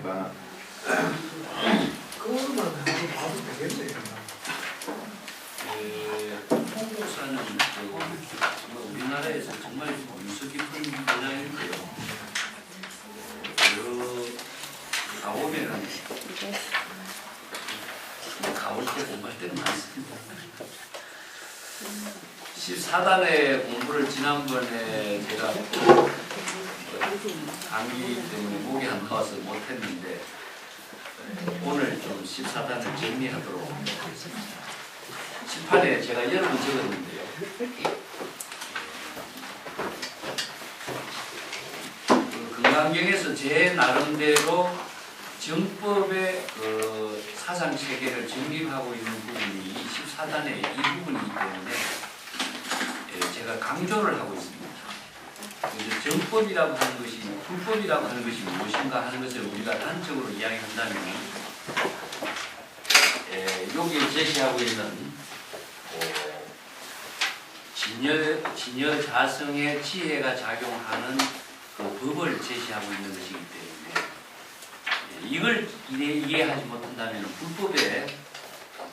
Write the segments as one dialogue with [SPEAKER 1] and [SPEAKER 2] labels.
[SPEAKER 1] 있습니까?
[SPEAKER 2] 그거만 봐도 되겠네요.
[SPEAKER 3] 홍보사는 우리나라에서 정말 유서 깊은 분야인데요. 가보면은 가볼 때 공부할 때는 많습니다. 14단의 공부를 지난번에 제가 감기 때문에 목이 안 나와서 못했는데 오늘 좀 14단을 정리하도록 하겠습니다. 칠판에 제가 여러 번 적었는데요. 금강경에서 제 나름대로 정법의 사상 체계를 정립하고 있는 부분이 14단의 이 부분이기 때문에 제가 강조를 하고 있습니다. 정법이라고 하는 것이 불법이라고 하는 것이 무엇인가 하는 것을 우리가 단적으로 이야기한다면 여기 제시하고 있는 진여 자성의 지혜가 작용하는 그 법을 제시하고 있는 것이기 때문에 이걸 이해하지 못한다면 불법의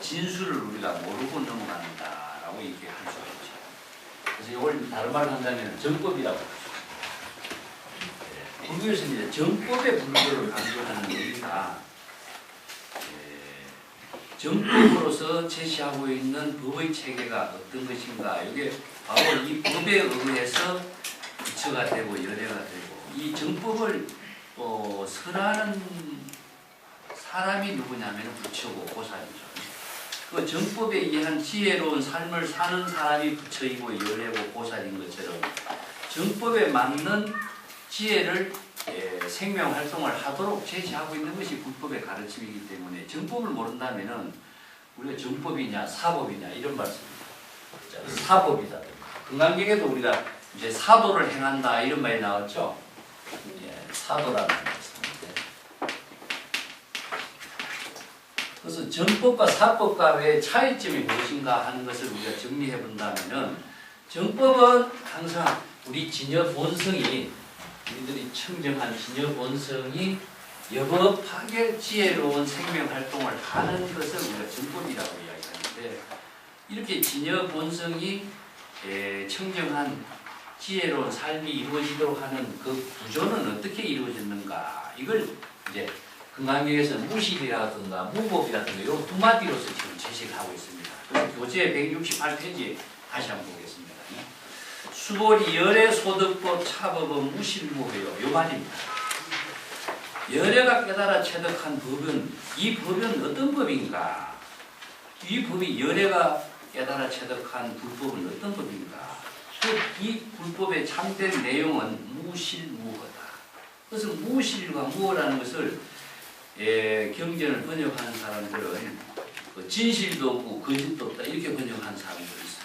[SPEAKER 3] 진수를 우리가 모르고 넘어간다라고 얘기할 수가 있죠. 그래서 이걸 다른 말로 한다면 정법이라고 하죠. 불교에서는 이제 정법의 불교를 강조하는 의미가 정법으로서 제시하고 있는 법의 체계가 어떤 것인가, 이게 바로 이 법에 의해서 부처가 되고 열애가 되고, 이 정법을 설하는 사람이 누구냐면 부처고 보살이죠. 그 정법에 의한 지혜로운 삶을 사는 사람이 부처이고 열애고 보살인 것처럼 정법에 맞는 지혜를 생명활동을 하도록 제시하고 있는 것이 불법의 가르침이기 때문에 정법을 모른다면 우리가 정법이냐 사법이냐 이런 말씀입니다. 사법이다. 금강경에도 우리가 이제 사도를 행한다 이런 말이 나왔죠. 사도라는 말씀인데, 그래서 정법과 사법과의 차이점이 무엇인가 하는 것을 우리가 정리해 본다면은, 정법은 항상 우리 진여 본성이, 우리들이 청정한 진여 본성이 여법하게 지혜로운 생명 활동을 하는 것을 우리가 정법이라고 이야기하는데, 이렇게 진여 본성이 청정한 지혜로운 삶이 이루어지도록 하는 그 구조는 어떻게 이루어졌는가, 이걸 이제 금강경에서 무실이라든가 무법이라든가 이런 두 마디로서 지금 제시를 하고 있습니다. 그래서 교재 168페이지 다시 한번 보겠습니다. 수보리 열애 소득법 차법은 무실무효요. 이 말입니다. 열애가 깨달아 체득한 법은, 이 법은 어떤 법인가? 이 법이 열애가 깨달아 체득한 불법은 어떤 법인가? 이 불법의 참된 내용은 무실무효다. 그래서 무실과 무효라는 것을 경전을 번역하는 사람들은 진실도 없고 거짓도 없다 이렇게 번역하는 사람들이 있어요.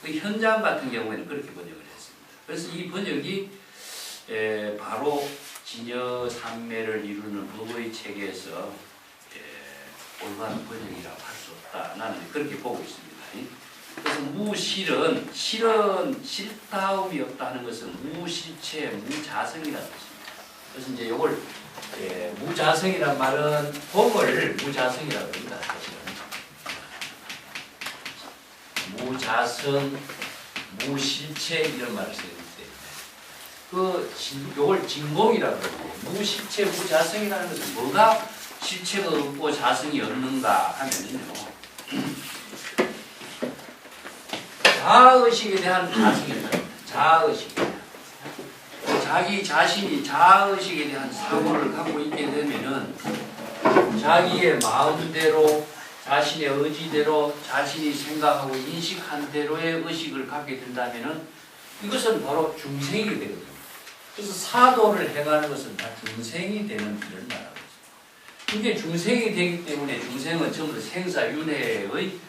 [SPEAKER 3] 그 현장 같은 경우에는 그렇게 번역을 했습니다. 그래서 이 번역이 바로 진여 삼매를 이루는 법의 체계에서 올바른 번역이라고 할 수 없다. 나는 그렇게 보고 있습니다. 그래서 무실은, 실은 실다움이 없다 하는 것은 무실체, 무자성이라는 뜻입니다. 그래서 이제 이걸 무자성이란 말은 법을 무자성이라고 합니다. 무자성, 무실체 이런 말을 써요. 요걸 진공이라고 해요. 무실체, 무자성이라는 것은 뭐가 실체가 없고 자성이 없는가 하면요, 자아의식에 대한 자성이에요. 자아의식. 자기 자신이 자아의식에 대한 사고를 갖고 있게 되면은 자기의 마음대로, 자신의 의지대로, 자신이 생각하고 인식한 대로의 의식을 갖게 된다면은 이것은 바로 중생이 되거든요. 그래서 사도를 행하는 것은 다 중생이 되는 일을 말하고 있습니다. 이게 중생이 되기 때문에 중생은 전부 생사윤회의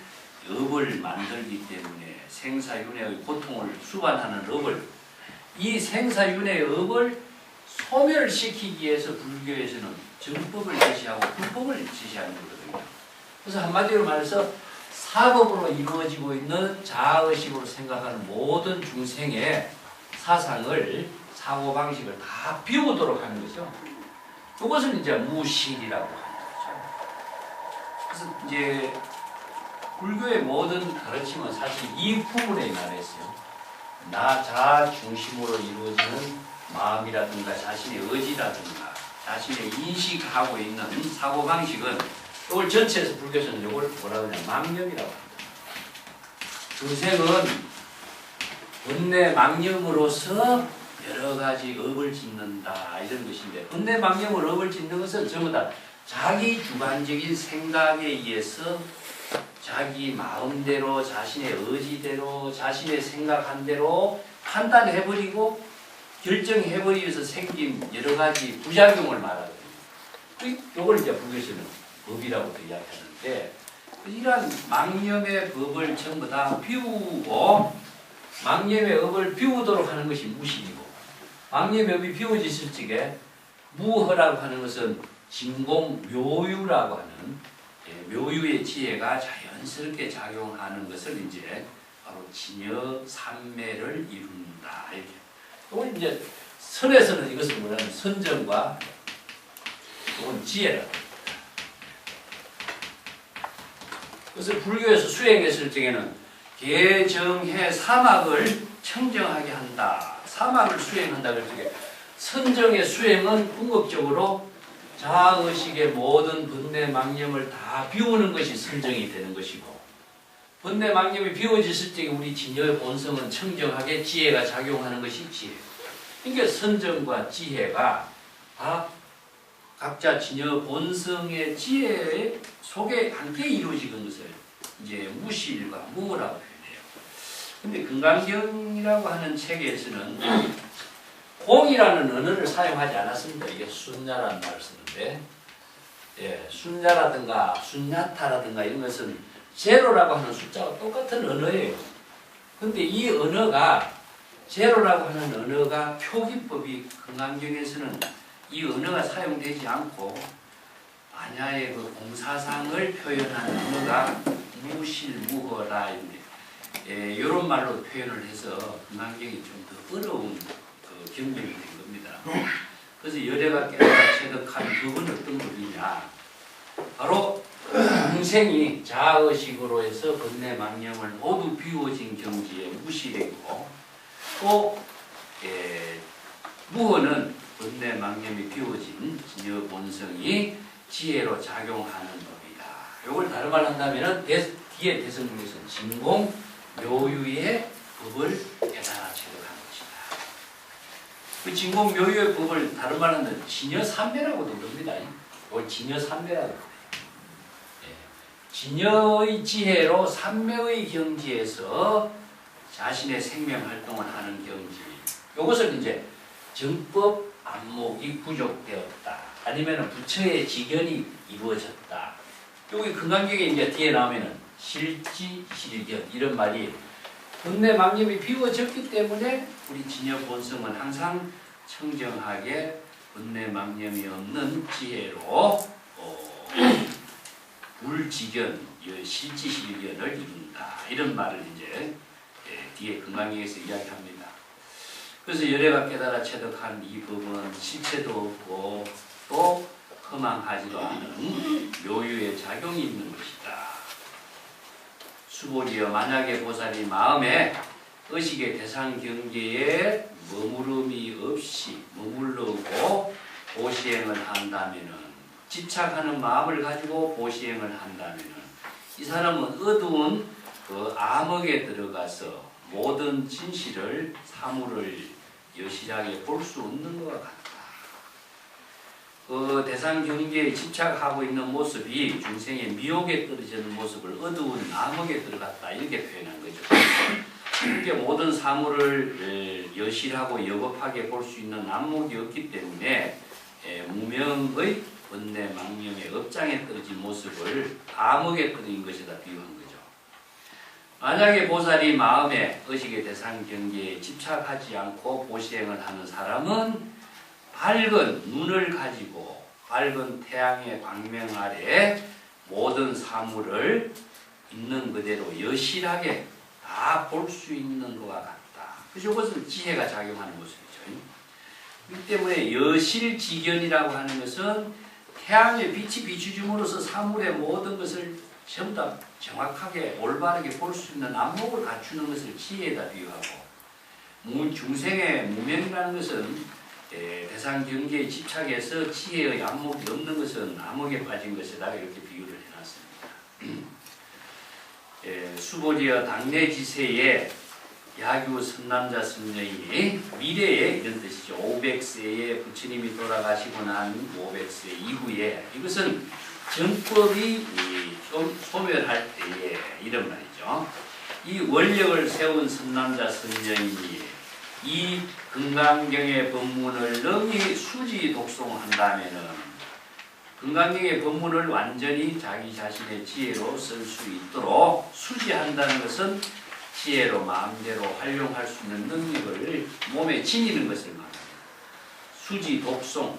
[SPEAKER 3] 업을 만들기 때문에 생사윤회의 고통을 수반하는 업을, 이 생사윤회의 업을 소멸시키기 위해서 불교에서는 정법을 제시하고 불법을 제시하는 거거든요. 그래서 한마디로 말해서 사법으로 이루어지고 있는 자아의식으로 생각하는 모든 중생의 사상을, 사고방식을 다 비우도록 하는 거죠. 이것을 이제 무실이라고 하는 거죠. 그래서 이제 불교의 모든 가르침은 사실 이 부분에 나랬어요. 나 자 중심으로 이루어지는 마음이라든가 자신의 의지라든가 자신의 인식하고 있는 사고방식은 이걸 전체에서 불교에서는 이걸 뭐라고 하냐 망념이라고 합니다. 중생은 번뇌 망념으로서 여러 가지 업을 짓는다 이런 것인데 번뇌 망념을 업을 짓는 것은 전부 다 자기 주관적인 생각에 의해서 자기 마음대로 자신의 의지대로 자신의 생각한 대로 판단해버리고 결정해버리면서 생긴 여러 가지 부작용을 말하거든요. 이걸 이제 불교에서는 법이라고도 이야기하는데 이러한 망념의 법을 전부 다 비우고 망념의 업을 비우도록 하는 것이 무신이고 망념의 업이 비워졌을 적에 무허라고 하는 것은 진공묘유라고 하는 묘유의 지혜가 자연스럽게 작용하는 것을 이제 바로 진여삼매를 이룬다 이렇게. 이걸 이제 선에서는 이것을 뭐냐면 선정과 또는 지혜라고. 그래서 불교에서 수행했을 적에는 개정해 사막을 청정하게 한다. 사막을 수행한다 그럴 적에 선정의 수행은 궁극적으로 자아의식의 모든 번뇌 망념을 다 비우는 것이 선정이 되는 것이고 번뇌 망념이 비워졌을 때 우리 진여의 본성은 청정하게 지혜가 작용하는 것이 지혜. 그러니까 선정과 지혜가 다 각자 진여 본성의 지혜 속에 함께 이루어지는 것을 이제 무실과 무라고 표현해요. 근데 금강경이라고 하는 책에서는 공이라는 언어를 사용하지 않았습니다. 이게 순야라는 말을 쓰는데, 순야라든가 순야타라든가 이런 것은 제로라고 하는 숫자와 똑같은 언어예요. 근데 이 언어가 제로라고 하는 언어가 표기법이 금강경에서는 이 언어가 사용되지 않고 안야의 그 공사상을 표현하는 언어가 무실무허라 이런 말로 표현을 해서 금강경이 좀 더 어려운 경험이 된 겁니다. 그래서 열애가 깨달아 체득한 법은 어떤 법이냐? 바로 중생이 자아의식으로 해서 번뇌 망념을 모두 비워진 경지의 무실이고 또 무허는 번뇌 망념이 비워진 진여 본성이 지혜로 작용하는 법이다. 이걸 다른 말로 한다면 뒤에 대성중에서는 진공 묘유의 법을 깨달아 체득한 것이다. 그 진공 묘유의 법을 다른 말로 하면 진여삼매라고도 부릅니다. 이걸 진여삼매라고 해요. 진여의 지혜로 삼매의 경지에서 자신의 생명 활동을 하는 경지. 이것을 이제 정법 안목이 부족되었다. 아니면 부처의 직견이 이루어졌다. 여기 금강경에 이제 뒤에 나오면은 실지 실견 이런 말이 번뇌 망념이 비워졌기 때문에 우리 진여 본성은 항상 청정하게 번뇌 망념이 없는 지혜로 불지견, 실지 실견을 이룬다. 이런 말을 이제 뒤에 금강경에서 이야기합니다. 그래서 열애가 깨달아 체득한 이 법은 실체도 없고 또 허망하지도 않은 묘유의 작용이 있는 것이다. 수보리여 만약에 보살이 마음에 의식의 대상 경계에 머무름이 없이 머물러고 보시행을 한다면은 집착하는 마음을 가지고 보시행을 한다면은 이 사람은 어두운 그 암흑에 들어가서 모든 진실을 사물을 여실하게 볼 수 없는 것 같다. 그 대상 경계에 집착하고 있는 모습이 중생의 미혹에 떨어지는 모습을 어두운 암흑에 들어갔다 이렇게 표현한 거죠. 이렇게 모든 사물을 여실하고 여법하게 볼 수 있는 안목이 없기 때문에 무명의 번뇌 망념의 업장에 떨어진 모습을 암흑에 떨어진 것에다 비유한 거죠. 만약에 보살이 마음에 의식의 대상 경계에 집착하지 않고 보시행을 하는 사람은 밝은 눈을 가지고 밝은 태양의 광명 아래 모든 사물을 있는 그대로 여실하게 다 볼 수 있는 것과 같다. 그래서 이것은 지혜가 작용하는 모습이죠. 이 때문에 여실지견이라고 하는 것은 태양의 빛이 비추줌으로써 사물의 모든 것을 전부 다 정확하게 올바르게 볼 수 있는 안목을 갖추는 것을 지혜에다 비유하고, 중생의 무명이라는 것은 대상 경계에 집착해서 지혜의 안목이 없는 것은 암흑에 빠진 것이다, 이렇게 비유를 해놨습니다. 수보리어 당내지세의 야규 선남자 선녀인이 미래에 이런 뜻이죠. 500세에 부처님이 돌아가시고 난 500세 이후에, 이것은 정법이 좀 소멸할 때에 이런 말이죠. 이 원력을 세운 선남자 선녀인이 이 금강경의 법문을 능히 수지 독송한다면은, 금강경의 법문을 완전히 자기 자신의 지혜로 쓸 수 있도록 수지한다는 것은 지혜로 마음대로 활용할 수 있는 능력을 몸에 지니는 것을 말합니다. 수지 독송.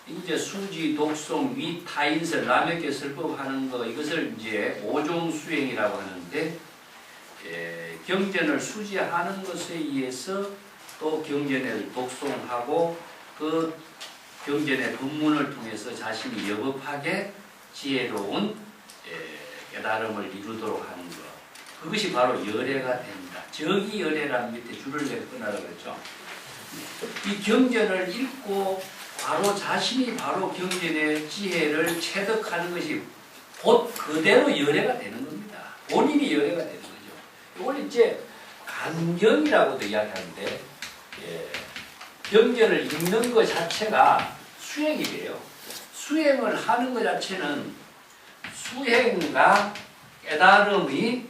[SPEAKER 3] 이제 수지 독송 위 타인설 남에게 설법하는 거, 이것을 이제 오종 수행이라고 하는데, 경전을 수지하는 것에 의해서 또 경전을 독송하고 그 경전의 법문을 통해서 자신이 여법하게 지혜로운 깨달음을 이루도록 하는 것, 그것이 바로 열애가 됩니다. 저기 열애라는 밑에 줄을 내거나라 그랬죠. 이 경전을 읽고 바로 자신이 바로 경전의 지혜를 체득하는 것이 곧 그대로 열애가 되는 겁니다. 본인이 열애가 되는 거죠. 이걸 이제 간경이라고도 이야기하는데, 경전을 읽는 것 자체가 수행이 돼요. 수행을 하는 것 자체는 수행과 깨달음이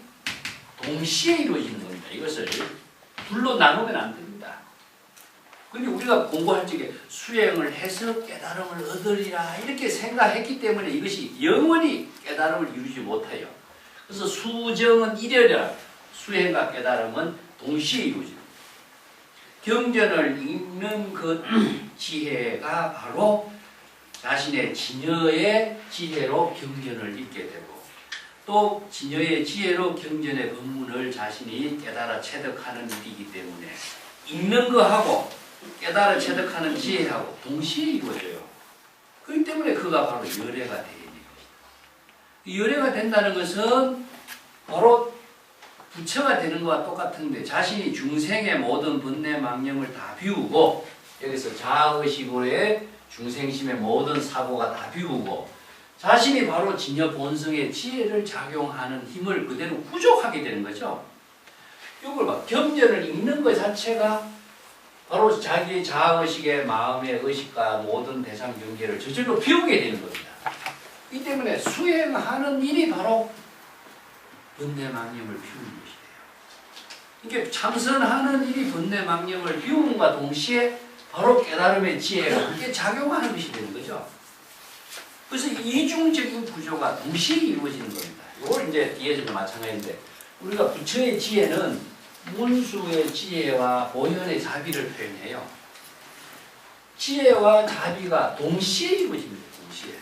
[SPEAKER 3] 동시에 이루어지는 겁니다. 이것을 둘로 나누면 안 됩니다. 근데 우리가 공부할 적에 수행을 해서 깨달음을 얻으리라 이렇게 생각했기 때문에 이것이 영원히 깨달음을 이루지 못해요. 그래서 수정은 이래라, 수행과 깨달음은 동시에 이루어집니다. 경전을 읽는 그 지혜가 바로 자신의 진여의 지혜로 경전을 읽게 되고, 또 진여의 지혜로 경전의 법문을 자신이 깨달아 체득하는 일이기 때문에 읽는 거하고 깨달아 체득하는 지혜하고 동시에 이루어져요. 그렇기 때문에 그가 바로 열애가 되는 것입니다. 열애가 된다는 것은 바로 부처가 되는 것과 똑같은데, 자신이 중생의 모든 번뇌 망념을 다 비우고, 여기서 자아의식으로의 중생심의 모든 사고가 다 비우고, 자신이 바로 진여 본성의 지혜를 작용하는 힘을 그대로 구족하게 되는 거죠. 이걸 봐. 경전을 읽는 것 자체가 바로 자기의 자아의식의 마음의 의식과 모든 대상 경계를 저절로 비우게 되는 겁니다. 이 때문에 수행하는 일이 바로 번뇌 망념을 비우는 것이 돼요. 이게 참선하는 일이 번뇌 망념을 비움과 동시에 바로 깨달음의 지혜가 함께 작용하는 것이 되는 거죠. 그래서 이중적인 구조가 동시에 이루어지는 겁니다. 이걸 이제 뒤에서도 마찬가지인데, 우리가 부처의 지혜는 문수의 지혜와 보현의 자비를 표현해요. 지혜와 자비가 동시에 이루어집니다. 동시에.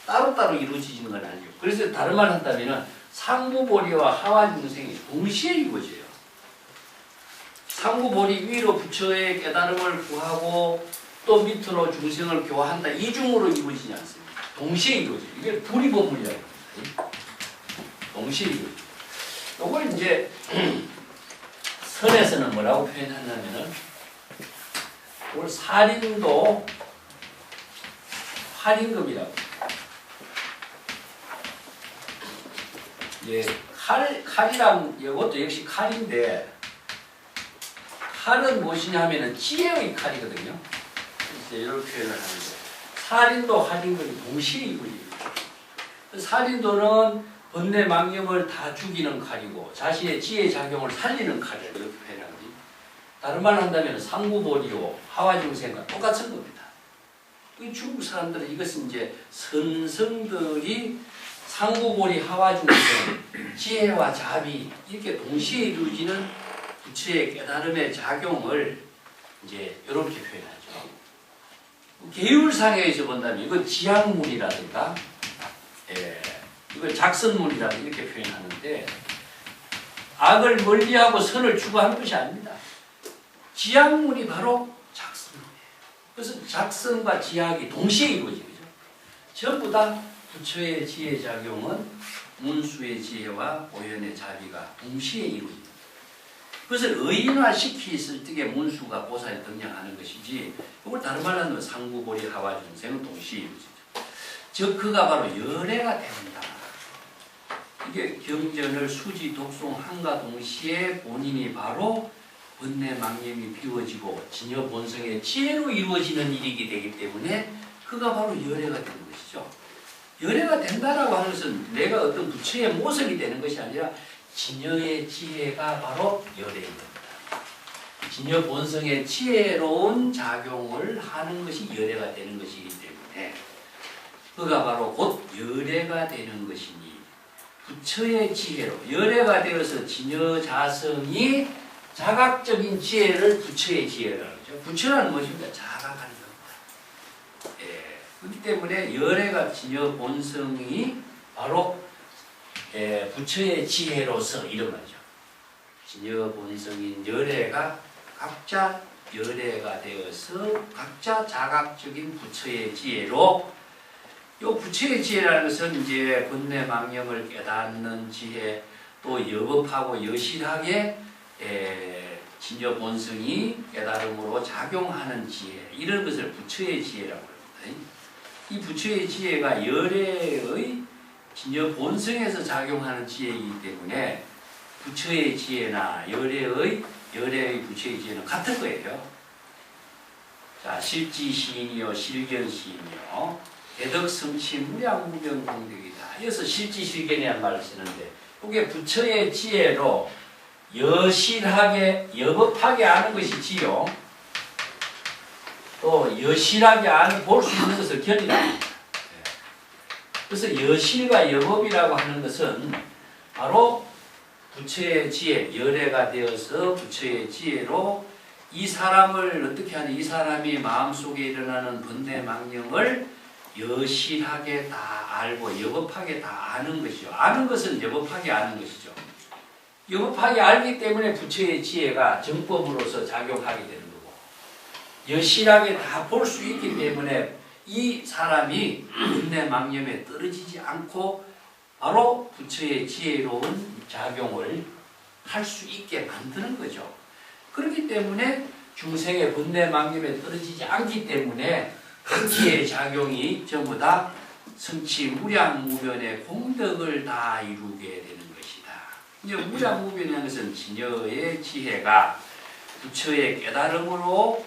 [SPEAKER 3] 따로따로 이루어지는 건 아니고. 그래서 다른 말 한다면 상부보리와 하와중생이 동시에 이루어져요. 상부보리 위로 부처의 깨달음을 구하고 또 밑으로 중생을 교화한다. 이중으로 이루어지지 않습니다. 동시에 이루어져요. 이게 불이법문이라고 합니다. 동시에 이루어져요. 이걸 이제 선에서는 뭐라고 표현하냐면은, 이걸 살인도 활임금이라고. 예, 칼이란 이것도 역시 칼인데, 칼은 무엇이냐 하면은 지혜의 칼이거든요. 이런 표현을 하는데, 살인도 활임금이 동시에 이루어집니다. 살인도는 번뇌 망념을 다 죽이는 칼이고 자신의 지혜 작용을 살리는 칼이라고 이렇게 표현하거든요. 다른 말로 한다면 상부보리오 하와중생과 똑같은 겁니다. 중국 사람들은 이것은 이제 선성들이 상부보리 하와중생, 지혜와 자비 이렇게 동시에 이루어지는 부처의 깨달음의 작용을 이제 이렇게 표현하죠. 계율상에서 본다면 이건 지향문이라든가, 이걸 작선문이라고 이렇게 표현하는데, 악을 멀리하고 선을 추구하는 것이 아닙니다. 지향문이 바로 작선문이에요. 그래서 작성과 지학이 동시에 이루어지죠. 전부 다 부처의 지혜작용은 문수의 지혜와 오연의 자비가 동시에 이루어집니다. 그것을 의인화시키실 때에 문수가 보살이 등장하는 것이지, 이걸 다른 말로 하면 상구보리 하와중생은 동시에 이루어지죠. 즉 그가 바로 열애가 된다. 이게 경전을 수지 독송 한가 동시에 본인이 바로 번뇌 망념이 비워지고 진여 본성의 지혜로 이루어지는 일이게 되기 때문에 그가 바로 열애가 되는 것이죠. 열애가 된다라고 하는 것은 내가 어떤 부처의 모습이 되는 것이 아니라 진여의 지혜가 바로 열애입니다. 진여 본성의 지혜로운 작용을 하는 것이 열애가 되는 것이기 때문에 그가 바로 곧 열애가 되는 것이니 부처의 지혜로 열애가 되어서 진여 자성이 자각적인 지혜를 부처의 지혜라고 하죠. 부처라는 것입니다. 자각하는 겁니다. 예. 그렇기 때문에 열애가 진여 본성이 바로 부처의 지혜로서 일어나죠. 진여 본성인 열애가 각자 열애가 되어서 각자 자각적인 부처의 지혜로, 이 부처의 지혜라는 것은 이제 번뇌 망념을 깨닫는 지혜, 또 여법하고 여실하게 진여 본성이 깨달음으로 작용하는 지혜, 이런 것을 부처의 지혜라고 합니다. 이 부처의 지혜가 열애의 진여 본성에서 작용하는 지혜이기 때문에 부처의 지혜나 열애의 부처의 지혜는 같은 거예요. 자, 실지시인이요 실견시인이요 대덕성취 무량무변공덕이다. 이어서 실지실견이라는 말을 쓰는데, 이게 부처의 지혜로 여실하게 여법하게 아는 것이지요. 또 여실하게 볼 수 있는 것을 견인합니다. 그래서 여실과 여법이라고 하는 것은 바로 부처의 지혜, 열애가 되어서 부처의 지혜로 이 사람을 어떻게 하는, 이 사람이 마음속에 일어나는 번뇌 망념을 여실하게 다 알고 여법하게 다 아는 것이죠. 아는 것은 여법하게 아는 것이죠. 여법하게 알기 때문에 부처의 지혜가 정법으로서 작용하게 되는 거고, 여실하게 다 볼 수 있기 때문에 이 사람이 번뇌 망념에 떨어지지 않고 바로 부처의 지혜로운 작용을 할 수 있게 만드는 거죠. 그렇기 때문에 중생의 번뇌 망념에 떨어지지 않기 때문에 그 지혜의 작용이 전부 다 성취 무량무변의 공덕을 다 이루게 되는 것이다. 이제 무량무변이라는 것은 진여의 지혜가 부처의 깨달음으로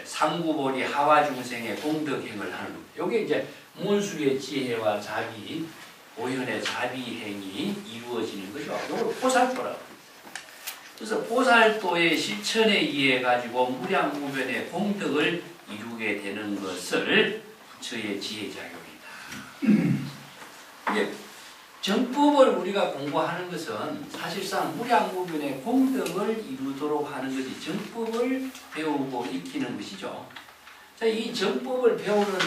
[SPEAKER 3] 상구보리 하와중생의 공덕행을 하는 겁니다. 이게 이제 문수의 지혜와 자비, 오현의 자비행이 이루어지는 거죠. 이걸 보살도라고 합니다. 그래서 보살도의 실천에 의해 가지고 무량무변의 공덕을 이루게 되는 것을 부처의 지혜작용이다. 이제 정법을 우리가 공부하는 것은 사실상 무량무변의 공덕을 이루도록 하는 것이 정법을 배우고 익히는 것이죠. 자, 이 정법을 배우는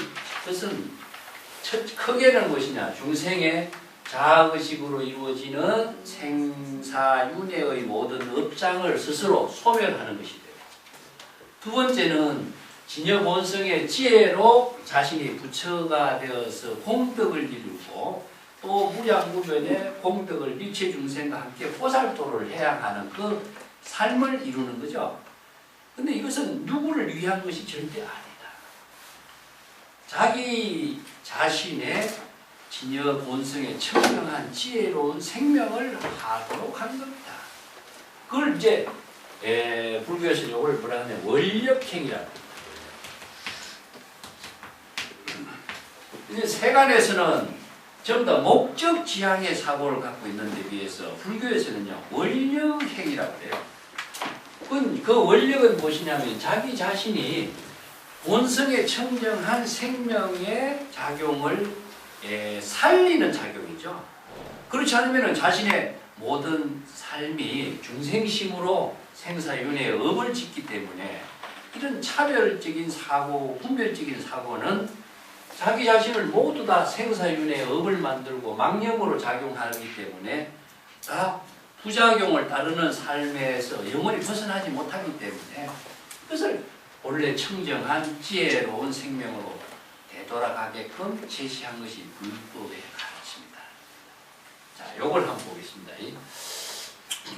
[SPEAKER 3] 것은 크게는 무엇이냐? 중생의 자아의식으로 이루어지는 생사윤회의 모든 업장을 스스로 소멸하는 것이다. 두 번째는 진여본성의 지혜로 자신이 부처가 되어서 공덕을 이루고 또 무량무변의 공덕을 일체 중생과 함께 보살도를 해야 하는 그 삶을 이루는 거죠. 근데 이것은 누구를 위한 것이 절대 아니다. 자기 자신의 진여 본성에 청명한 지혜로운 생명을 하도록 한 겁니다. 그걸 이제 불교에서 이걸 뭐라 하냐면 원력행이라고 합니다. 이제 세간에서는 전부 다 목적 지향의 사고를 갖고 있는데 비해서 불교에서는요 원력행이라고 해요. 그 원력은 무엇이냐면 자기 자신이 본성에 청정한 생명의 작용을 살리는 작용이죠. 그렇지 않으면 자신의 모든 삶이 중생심으로 생사윤회의 업을 짓기 때문에 이런 차별적인 사고, 분별적인 사고는 자기 자신을 모두 다 생사윤회의 업을 만들고 망념으로 작용하기 때문에 다 부작용을 따르는 삶에서 영원히 벗어나지 못하기 때문에 그것을 본래 청정한 지혜로운 생명으로 되돌아가게끔 제시한 것이 불법의 가르침이다. 자, 요걸 한번 보겠습니다.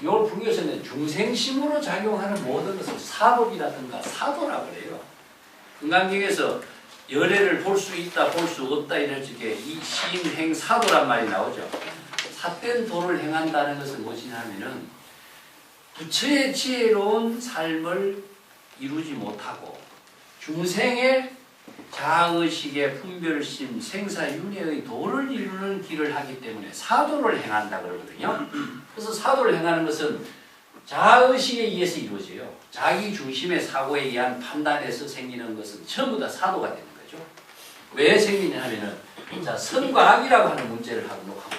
[SPEAKER 3] 요걸 불교에서는 중생심으로 작용하는 모든 것을 사법이라든가 사도라고 그래요. 금강경에서 열애를 볼 수 있다, 볼 수 없다 이럴 적에 이 시행행 사도란 말이 나오죠. 삿된 도를 행한다는 것은 무엇이냐면은 부처의 지혜로운 삶을 이루지 못하고 중생의 자아의식의 분별심, 생사윤회의 도를 이루는 길을 하기 때문에 사도를 행한다 그러거든요. 그래서 사도를 행하는 것은 자아의식에 의해서 이루어져요. 자기 중심의 사고에 의한 판단에서 생기는 것은 전부 다 사도가 되는 거죠. 왜 생기냐 하면은 자, 선과 악이라고 하는 문제를 하고 봅시다.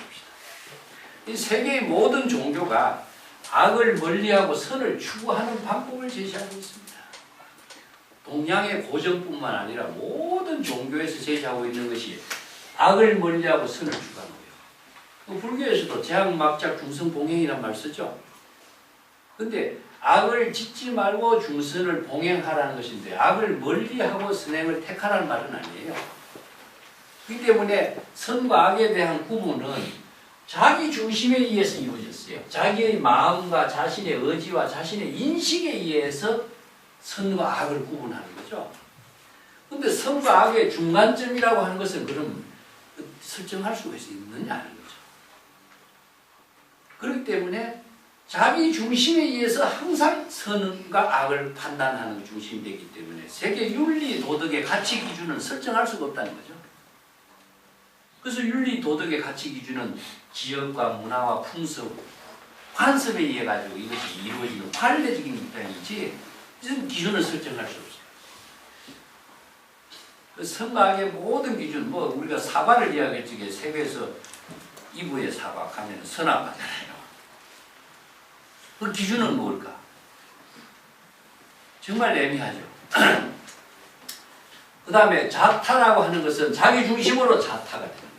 [SPEAKER 3] 이 세계의 모든 종교가 악을 멀리하고 선을 추구하는 방법을 제시하고 있습니다. 동양의 고전뿐만 아니라 모든 종교에서 제시하고 있는 것이 악을 멀리하고 선을 추구하는 거예요. 불교에서도 재앙막작 중성봉행이란 말 쓰죠. 근데 악을 짓지 말고 중선을 봉행하라는 것인데 악을 멀리하고 선행을 택하라는 말은 아니에요. 그렇기 때문에 선과 악에 대한 구분은 자기 중심에 의해서 이루어졌어요. 자기의 마음과 자신의 의지와 자신의 인식에 의해서 선과 악을 구분하는 거죠. 근데 선과 악의 중간점이라고 하는 것은 그럼 설정할 수가 있느냐 하는 거죠. 그렇기 때문에 자기 중심에 의해서 항상 선과 악을 판단하는 중심이 되기 때문에 세계 윤리 도덕의 가치 기준은 설정할 수가 없다는 거죠. 그래서 윤리 도덕의 가치 기준은 지역과 문화와 풍습, 관습에 의해 가지고 이것이 이루어지는 관례적인 입장이지 이런 기준을 설정할 수 없어요. 그 선과악의 모든 기준, 뭐 우리가 사과를 이야기할 적에 세계에서 이부의 사과 가면 선악과잖아요. 그 기준은 뭘까? 정말 애매하죠. 그 다음에 자타라고 하는 것은 자기 중심으로 자타가 되는 거죠.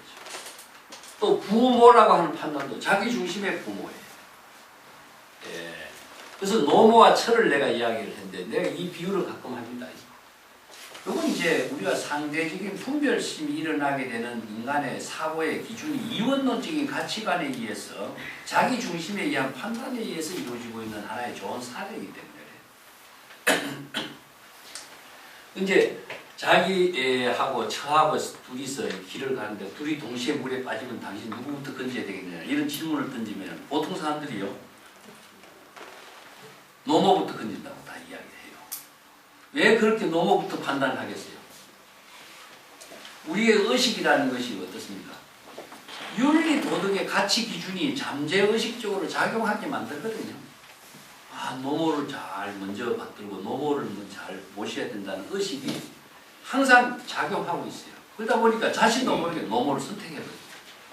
[SPEAKER 3] 또 부모라고 하는 판단도 자기 중심의 부모예요. 예. 그래서 노모와 철을 내가 이야기를 했는데 내가 이 비유를 가끔 합니다. 이건 이제 우리가 상대적인 분별심이 일어나게 되는 인간의 사고의 기준이 이원론적인 가치관에 의해서 자기 중심에 의한 판단에 의해서 이루어지고 있는 하나의 좋은 사례이기 때문에 이제 자기하고 처하고 둘이서 길을 가는데 둘이 동시에 물에 빠지면 당신 누구부터 건져야 되겠느냐 이런 질문을 던지면 보통 사람들이요 노모부터 건진다고 다 이야기해요. 왜 그렇게 노모부터 판단을 하겠어요? 우리의 의식이라는 것이 어떻습니까? 윤리 도덕의 가치 기준이 잠재의식적으로 작용하게 만들거든요. 아, 노모를 잘 먼저 받들고 노모를 잘 모셔야 된다는 의식이 항상 작용하고 있어요. 그러다 보니까 자신도 모르게 노모를 선택해야 돼요.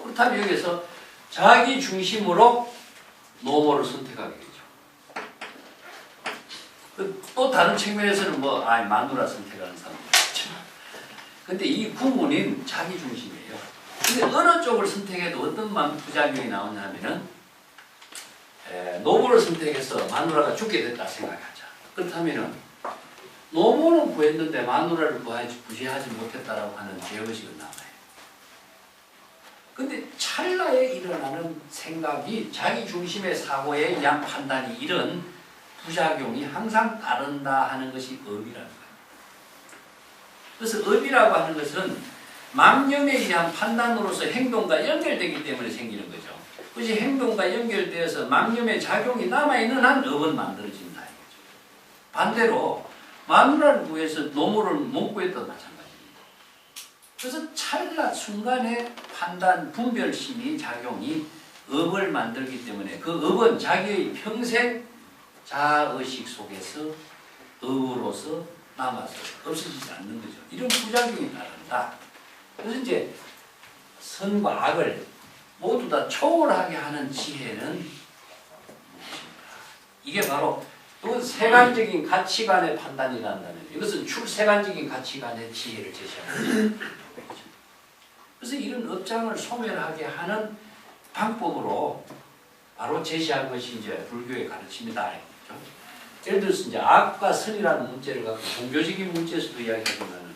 [SPEAKER 3] 그렇다면 여기서 자기 중심으로 노모를 선택하게 되죠. 또 다른 측면에서는 마누라 선택하는 사람도 있죠. 근데 이 구분은 자기 중심이에요. 근데 어느 쪽을 선택해도 어떤 부작용이 나오냐면은 노모를 선택해서 마누라가 죽게 됐다 생각하자. 그렇다면은 노모는 구했는데 마누라를 구제하지 못했다라고 하는 죄의식은 남아요. 근데 찰나에 일어나는 생각이 자기 중심의 사고에 의한 판단이 이런 부작용이 항상 따른다 하는 것이 업이라는 거예요. 그래서 업이라고 하는 것은 망념에 의한 판단으로서 행동과 연결되기 때문에 생기는 거죠. 그것이 행동과 연결되어서 망념의 작용이 남아있는 한 업은 만들어진다 이거죠. 반대로 마누라를 구해서 노모를 못 구했던 마찬가지입니다. 그래서 찰나 순간의 판단, 분별심이 작용이 업을 만들기 때문에 그 업은 자기의 평생 자아의식 속에서 업으로서 남아서 없어지지 않는 거죠. 이런 부작용이 따른다. 그래서 이제 선과 악을 모두 다 초월하게 하는 지혜는 무엇인가? 이게 바로 또 세간적인 가치관의 판단이란다면 이것은 출세간적인 가치관의 지혜를 제시하는 거죠. 그래서 이런 업장을 소멸하게 하는 방법으로 바로 제시한 것이 이제 불교의 가르침이다. 예를 들어서 이제 악과 선이라는 문제를 갖고 종교적인 문제에서도 이야기하지만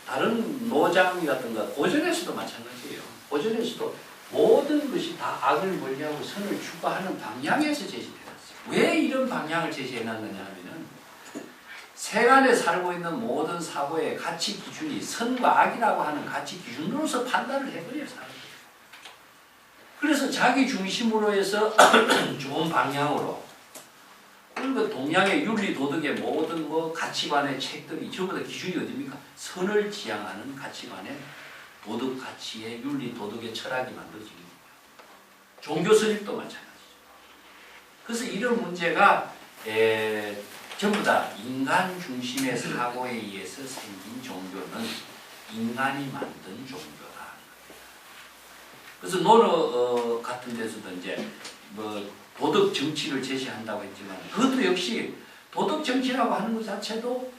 [SPEAKER 3] 다른 노장이라든가 고전에서도 마찬가지예요. 고전에서도 모든 것이 다 악을 멀리하고 선을 추구하는 방향에서 제시되었어요. 왜 이런 방향을 제시해놨느냐 하면은 세간에 살고 있는 모든 사고의 가치 기준이 선과 악이라고 하는 가치 기준으로서 판단을 해버려요. 사람들이. 그래서 자기 중심으로 해서 좋은 방향으로 그리고 동양의 윤리 도덕의 모든 가치관의 책들이 전부 다 기준이 어딥니까? 선을 지향하는 가치관의 도덕 가치의 윤리 도덕의 철학이 만들어집니다. 종교 설립도 마찬가지죠. 그래서 이런 문제가 전부 다 인간 중심의 사고에 의해서 생긴 종교는 인간이 만든 종교다. 그래서 논어 같은 데서도 이제 도덕 정치를 제시한다고 했지만 그것도 역시 도덕 정치라고 하는 것 자체도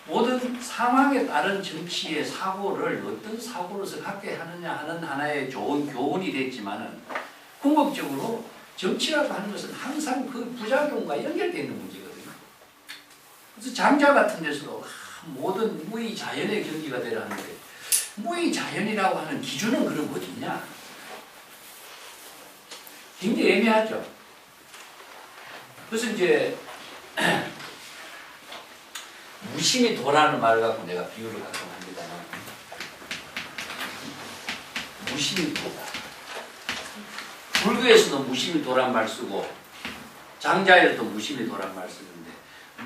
[SPEAKER 3] 모든 상황에 따른 정치의 사고를 어떤 사고로서 갖게 하느냐 하는 하나의 좋은 교훈이 됐지만은 궁극적으로 정치라고 하는 것은 항상 그 부작용과 연결되어 있는 문제거든요. 그래서 장자 같은 데서도 모든 무의 자연의 경지가 되라 하는데 무의 자연이라고 하는 기준은 그럼 어디냐? 굉장히 애매하죠. 그래서 이제 무심히 도라는 말을 갖고 내가 비유를 가끔 합니다만 무심히 도다. 불교에서도 무심히 도란 말 쓰고 장자에서도 무심히 도란 말 쓰는데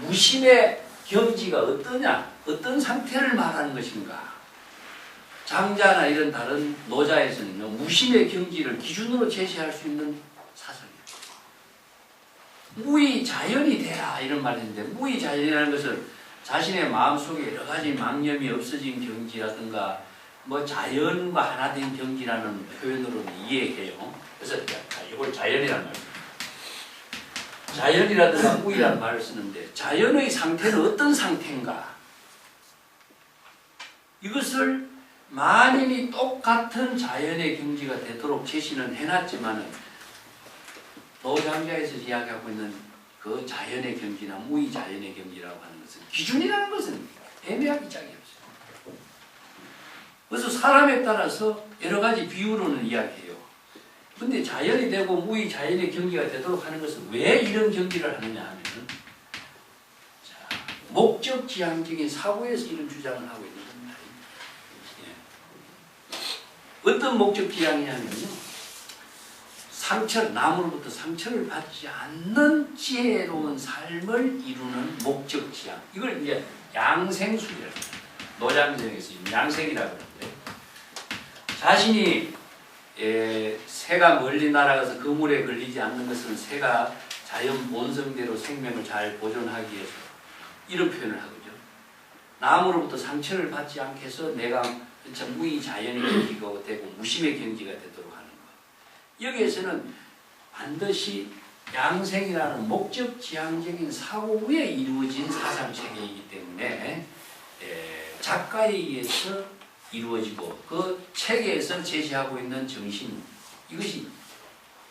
[SPEAKER 3] 무심의 경지가 어떠냐? 어떤 상태를 말하는 것인가? 장자나 이런 다른 노자에서는요 무심의 경지를 기준으로 제시할 수 있는 사상이에요. 무의 자연이 되라 이런 말을 했는데 무의 자연이라는 것은 자신의 마음속에 여러 가지 망념이 없어진 경지라든가 자연과 하나 된 경지라는 표현으로는 이해해요. 그래서 이걸 자연이라는 말입니다. 자연이라든가 무의라는 말을 쓰는데 자연의 상태는 어떤 상태인가? 이것을 만인이 똑같은 자연의 경지가 되도록 제시는 해놨지만은 노장자에서 이야기하고 있는 그 자연의 경지나 무의 자연의 경지라고 하는 것은 기준이라는 것은 애매하기 짝이 없어요. 그래서 사람에 따라서 여러 가지 비유로는 이야기해요. 근데 자연이 되고 무의 자연의 경지가 되도록 하는 것은 왜 이런 경지를 하느냐 하면은 목적 지향적인 사고에서 이런 주장을 하고 있는 겁니다. 예. 어떤 목적 지향이냐면요. 나무로부터 상처를 받지 않는 지혜로운 삶을 이루는 목적 지향. 이걸 이제 양생술이라고 합니다. 노장생에서 양생이라고 하는데 자신이 새가 멀리 날아가서 그물에 걸리지 않는 것은 새가 자연 본성대로 생명을 잘 보존하기 위해서 이런 표현을 하거든요. 나무로부터 상처를 받지 않게 해서 내가 무의 자연의 경지가 되고 무심의 경지가 되도록 하는 것. 여기에서는 반드시 양생이라는 목적 지향적인 사고 위에 이루어진 사상체계이기 때문에 작가에 의해서 이루어지고 그 책에서 제시하고 있는 정신 이것이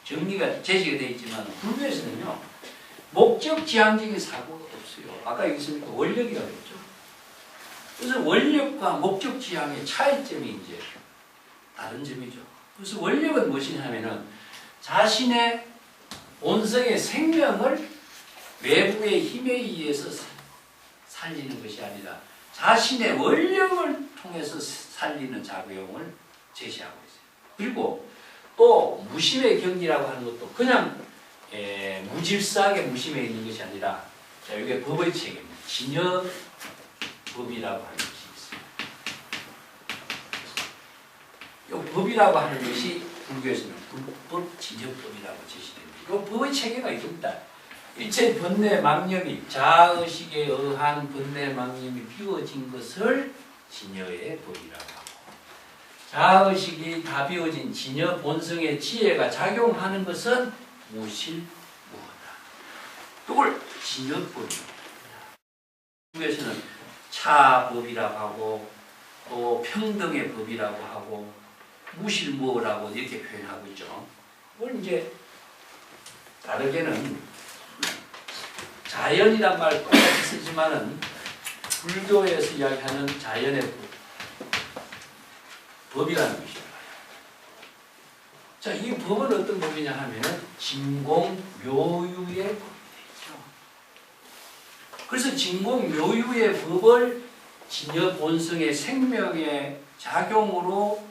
[SPEAKER 3] 정리가 제시가 되어 있지만 불교에서는요 목적 지향적인 사고가 없어요. 아까 여기서 원력이라고 했죠. 그래서 원력과 목적 지향의 차이점이 이제 다른 점이죠. 그래서 원력은 무엇이냐 하면은 자신의 본성의 생명을 외부의 힘에 의해서 살리는 것이 아니라 자신의 원력을 통해서 살리는 작용을 제시하고 있어요. 그리고 또 무심의 경지라고 하는 것도 그냥 무질서하게 무심해 있는 것이 아니라 자, 이게 법의 체계입니다. 진여법이라고 하는 것이 있어요. 이 법이라고 하는 것이 불교에서는 불법 진여법이라고 제시됩니다. 이 법의 체계가 있습니다. 일체 번뇌 망념이 자의식에 의한 번뇌 망념이 비워진 것을 진여의 법이라고 하고 자의식이 다 비워진 진여 본성의 지혜가 작용하는 것은 무실무하다. 이걸 진여법입니다. 중국에서는 차법이라고 하고 또 평등의 법이라고 하고 무실무라고 이렇게 표현하고 있죠. 이걸 이제 다르게는 자연이란 말 똑같이 쓰지만은 불교에서 이야기하는 자연의 법이라는 것입니다. 자, 이 법은 어떤 법이냐 하면은 진공묘유의 법이죠. 그래서 진공묘유의 법을 진여 본성의 생명의 작용으로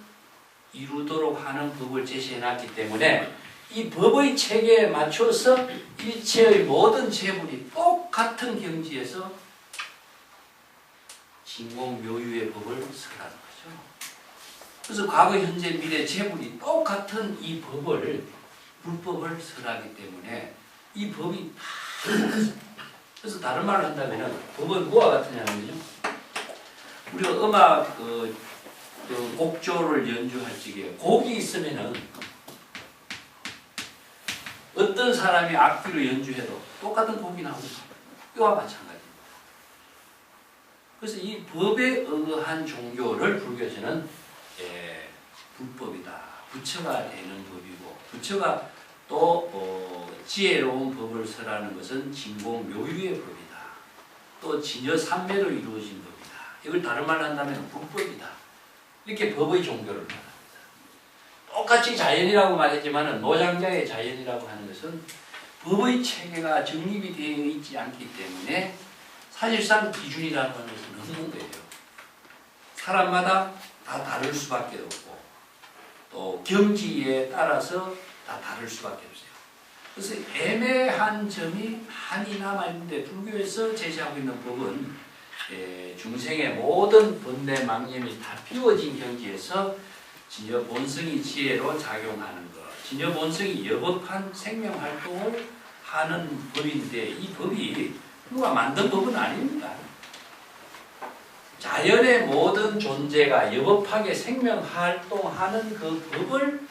[SPEAKER 3] 이루도록 하는 법을 제시해 놨기 때문에 이 법의 체계에 맞춰서 일체의 모든 재물이 똑같은 경지에서 진공묘유의 법을 설하는 거죠. 그래서 과거, 현재, 미래 재물이 똑같은 이 법을, 불법을 설하기 때문에 이 법이 다 똑같습니다. 그래서 다른 말을 한다면 법은 뭐와 같으냐면요. 우리가 음악 그 곡조를 연주할 적에 곡이 있으면은 어떤 사람이 악기로 연주해도 똑같은 곡이 나옵니다. 이와 마찬가지입니다. 그래서 이 법에 의거한 종교를 불교에서는 불법이다. 부처가 되는 법이고, 부처가 또 지혜로운 법을 설하는 것은 진공묘유의 법이다. 또 진여삼매로 이루어진 법이다. 이걸 다른 말로 한다면 불법이다. 이렇게 법의 종교를 말합니다. 똑같이 자연이라고 말했지만 노장자의 자연이라고 하는 것은 법의 체계가 정립이 되어 있지 않기 때문에 사실상 기준이라는 것은 없는 거예요. 사람마다 다 다를 수밖에 없고 또 경지에 따라서 다 다를 수밖에 없어요. 그래서 애매한 점이 많이 남아있는데 불교에서 제시하고 있는 법은 중생의 모든 번뇌 망념이 다 비워진 경지에서 진여 본성이 지혜로 작용하는 것, 진여 본성이 여법한 생명 활동을 하는 법인데 이 법이 누가 만든 법은 아닙니다. 자연의 모든 존재가 여법하게 생명 활동하는 그 법을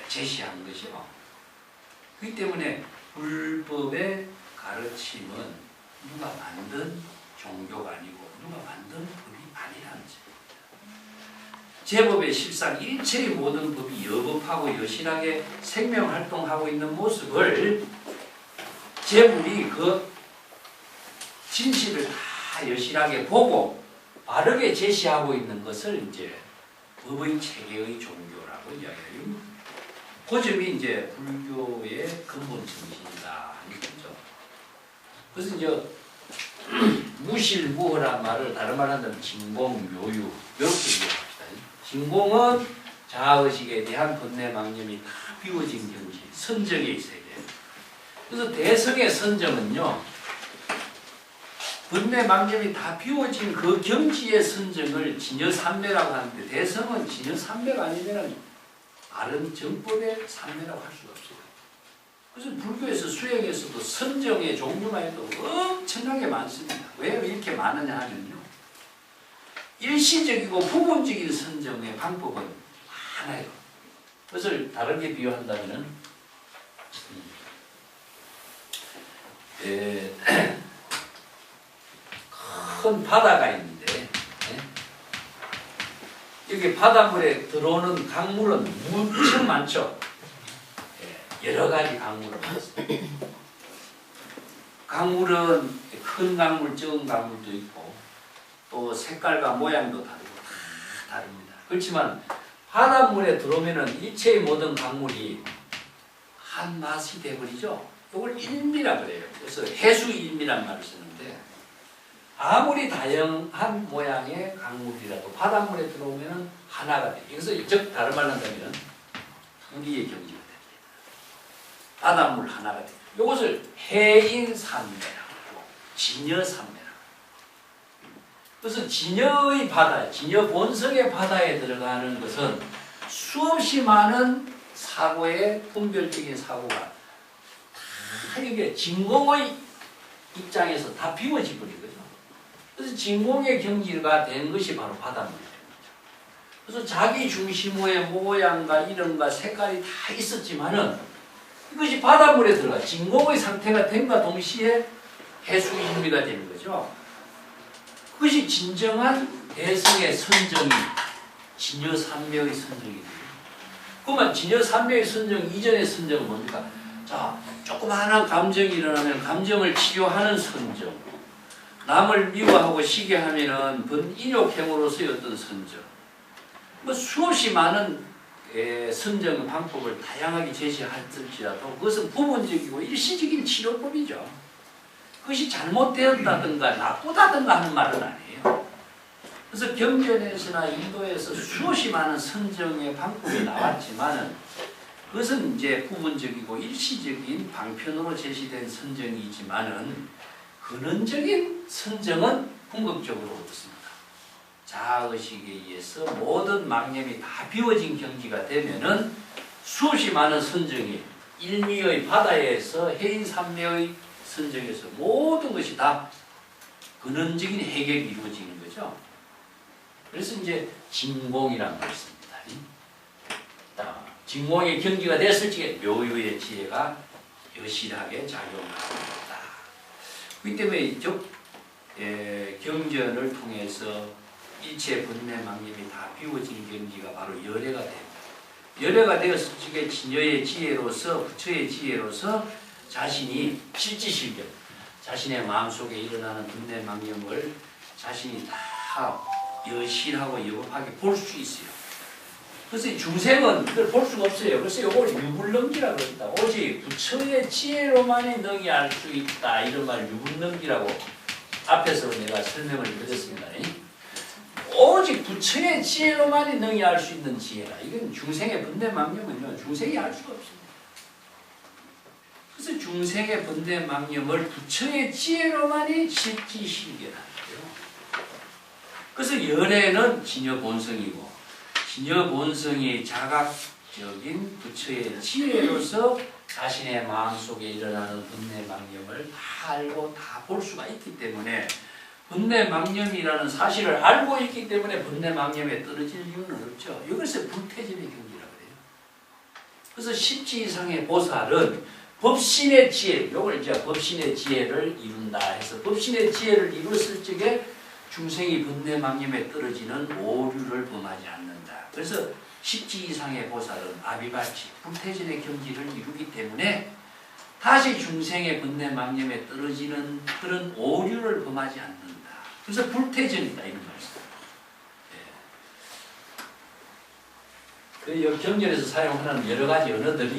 [SPEAKER 3] 제시한 것이요. 그렇기 때문에 불법의 가르침은 누가 만든 종교가 아니고 누가 만든 법이 아니라는 것입니다. 제법의 실상 일체의 모든 법이 여법하고 여신하게 생명활동하고 있는 모습을 제불이 그 진실을 다 여신하게 보고 바르게 제시하고 있는 것을 이제 법의 체계의 종교라고 이야기해요. 그 점이 이제 불교의 근본 정신이다 하는 거죠. 그래서 이제 무실무허란 말을 다른 말로 한다면 진공묘유 이렇게 얘기합니다. 진공은 자아의식에 대한 번뇌망념이 다 비워진 경지, 선정의 세계. 그래서 대성의 선정은요, 번뇌망념이 다 비워진 그 경지의 선정을 진여삼매라고 하는데 대성은 진여삼매가 아니면 다른 정법의 삼매라고 할 수가 없어요. 그래서 불교에서 수행에서도 선정의 종류만 해도 엄청나게 많습니다. 왜 이렇게 많으냐 하면요. 일시적이고 부분적인 선정의 방법은 많아요. 그것을 다르게 비유한다면 큰 바다가 있는데 여기 바닷물에 들어오는 강물은 무척 많죠. 여러 가지 강물은 많습니다. 강물은 큰 강물, 적은 강물도 있고 또 색깔과 모양도 다르고 다 다릅니다. 그렇지만 바닷물에 들어오면은 일체의 모든 강물이 한 맛이 되어버리죠. 이걸 일미라 그래요. 그래서 해수일미란 말을 쓰는데 아무리 다양한 모양의 강물이라도 바닷물에 들어오면은 하나가 돼요. 이것을 즉 다른 말로 한다면 우리의 경지가 됩니다. 바닷물 하나가 돼요. 이것을 해인산매라고 진여산매라고. 그래서 진여의 바다, 진여 본성의 바다에 들어가는 것은 수없이 많은 사고의 분별적인 사고가 다 이게 진공의 입장에서 다 비워져 버린 거죠. 그래서 진공의 경지가 된 것이 바로 바닷물이 된 거죠. 그래서 자기 중심의 모양과 이름과 색깔이 다 있었지만은 이것이 바닷물에 들어가 진공의 상태가 된과 동시에 해수인미가 되는 거죠. 그것이 진정한 대성의 선정이 진여삼매의 선정이 돼요. 그러면 진여삼매의 선정 이전의 선정은 뭡니까? 자, 조그마한 감정이 일어나면 감정을 치료하는 선정, 남을 미워하고 시게 하면은 인욕행으로서의 어떤 선정, 뭐 수없이 많은 선정 방법을 다양하게 제시할지라도 그것은 부분적이고 일시적인 치료법이죠. 그것이 잘못되었다든가 나쁘다든가 하는 말은 아니에요. 그래서 경전에서나 인도에서 수없이 많은 선정의 방법이 나왔지만은 그것은 이제 부분적이고 일시적인 방편으로 제시된 선정이지만은 근원적인 선정은 궁극적으로 어떻습니까? 자아의식에 의해서 모든 망념이 다 비워진 경지가 되면은 수없이 많은 선정이 일미의 바다에서 해인산매의 선정에서 모든 것이 다 근원적인 해결이 이루어지는 거죠. 그래서 이제 진공이라는 거 있습니다. 진공의 경지가 됐을 적에 묘유의 지혜가 여실하게 작용합니다. 그렇기 때문에 경전을 통해서 일체 번뇌 망념이 다 비워진 경지가 바로 열애가 됩니다. 열애가 되었을 적에 진여의 지혜로서 부처의 지혜로서 자신이 실지실견, 자신의 마음속에 일어나는 번뇌 망념을 자신이 다 여실하고 여법하게 볼 수 있어요. 그래서 중생은 그걸 볼 수가 없어요. 그래서 이걸 유불능기라고 그럽니다. 오직 부처의 지혜로만이 능히 알 수 있다. 이런 말 유불능기라고 앞에서 내가 설명을 드렸습니다. 오직 부처의 지혜로만이 능히 알 수 있는 지혜라. 이건 중생의 번뇌 망념은요, 중생이 알 수가 없습니다. 그래서 중생의 번뇌 망념을 부처의 지혜로만이 실지실견하는 거예요. 그래서 열애는 진여 본성이고, 진여 본성이 자각적인 부처의 지혜로서 자신의 마음속에 일어나는 번뇌 망념을 다 알고 다 볼 수가 있기 때문에 번뇌 망념이라는 사실을 알고 있기 때문에 번뇌 망념에 떨어질 이유는 없죠. 이것을 불태진의 경지라고 해요. 그래서 십지 이상의 보살은 법신의 지혜, 이걸 이제 법신의 지혜를 이룬다 해서 법신의 지혜를 이뤘을 적에 중생이 번뇌 망념에 떨어지는 오류를 범하지 않는다. 그래서 십지 이상의 보살은 아비바치, 불태진의 경지를 이루기 때문에 다시 중생의 번뇌 망념에 떨어지는 그런 오류를 범하지 않는다. 그래서 불태진이다 이런 말씀. 그 경전에서 사용하는 여러 가지 언어들이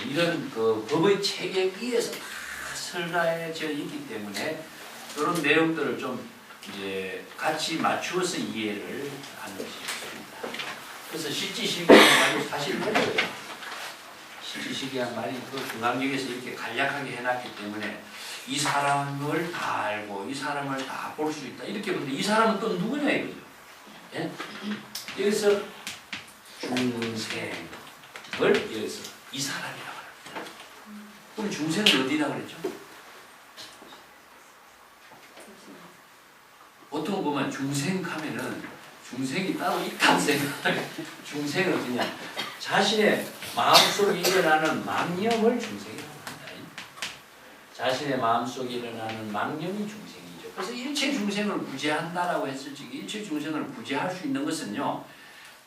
[SPEAKER 3] 이런 그 법의 체계 위에서 다 설가해져 있기 때문에 이런 내용들을 좀 같이 맞추어서 이해를 하는 것이 있습니다. 그래서 실지실기한 말이 사실 어려워요. 실지실기한 말이 그 중앙역에서 이렇게 간략하게 해놨기 때문에 이 사람을 다 알고 이 사람을 다 볼 수 있다 이렇게 보는데 이 사람은 또 누구냐 이거죠. 예? 여기서 중생을 여기서 이 사람이라고 합니다. 그럼 중생은 어디다 그랬죠? 보통 보면 중생 하면은 중생이 따로 있다고 생각하는 중생은 어디냐? 자신의 마음속에 일어나는 망념을 중생이라고 합니다. 자신의 마음속에 일어나는 망념이 중생이죠. 그래서 일체 중생을 구제한다라고 했을 때 일체 중생을 구제할 수 있는 것은요.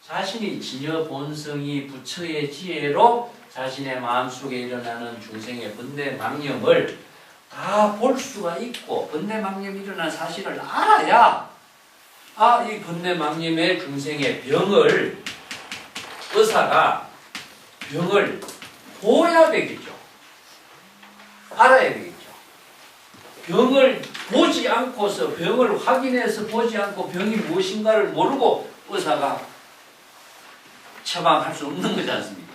[SPEAKER 3] 자신이 진여 본성이 부처의 지혜로 자신의 마음속에 일어나는 중생의 번뇌 망념을 다 볼 수가 있고 번뇌 망념이 일어난 사실을 알아야 이 번뇌 망념의 중생의 병을 의사가 병을 보아야 되겠죠. 알아야 되겠죠. 병을 보지 않고서 병을 확인해서 보지 않고 병이 무엇인가를 모르고 의사가 처방할 수 없는 거지 않습니까?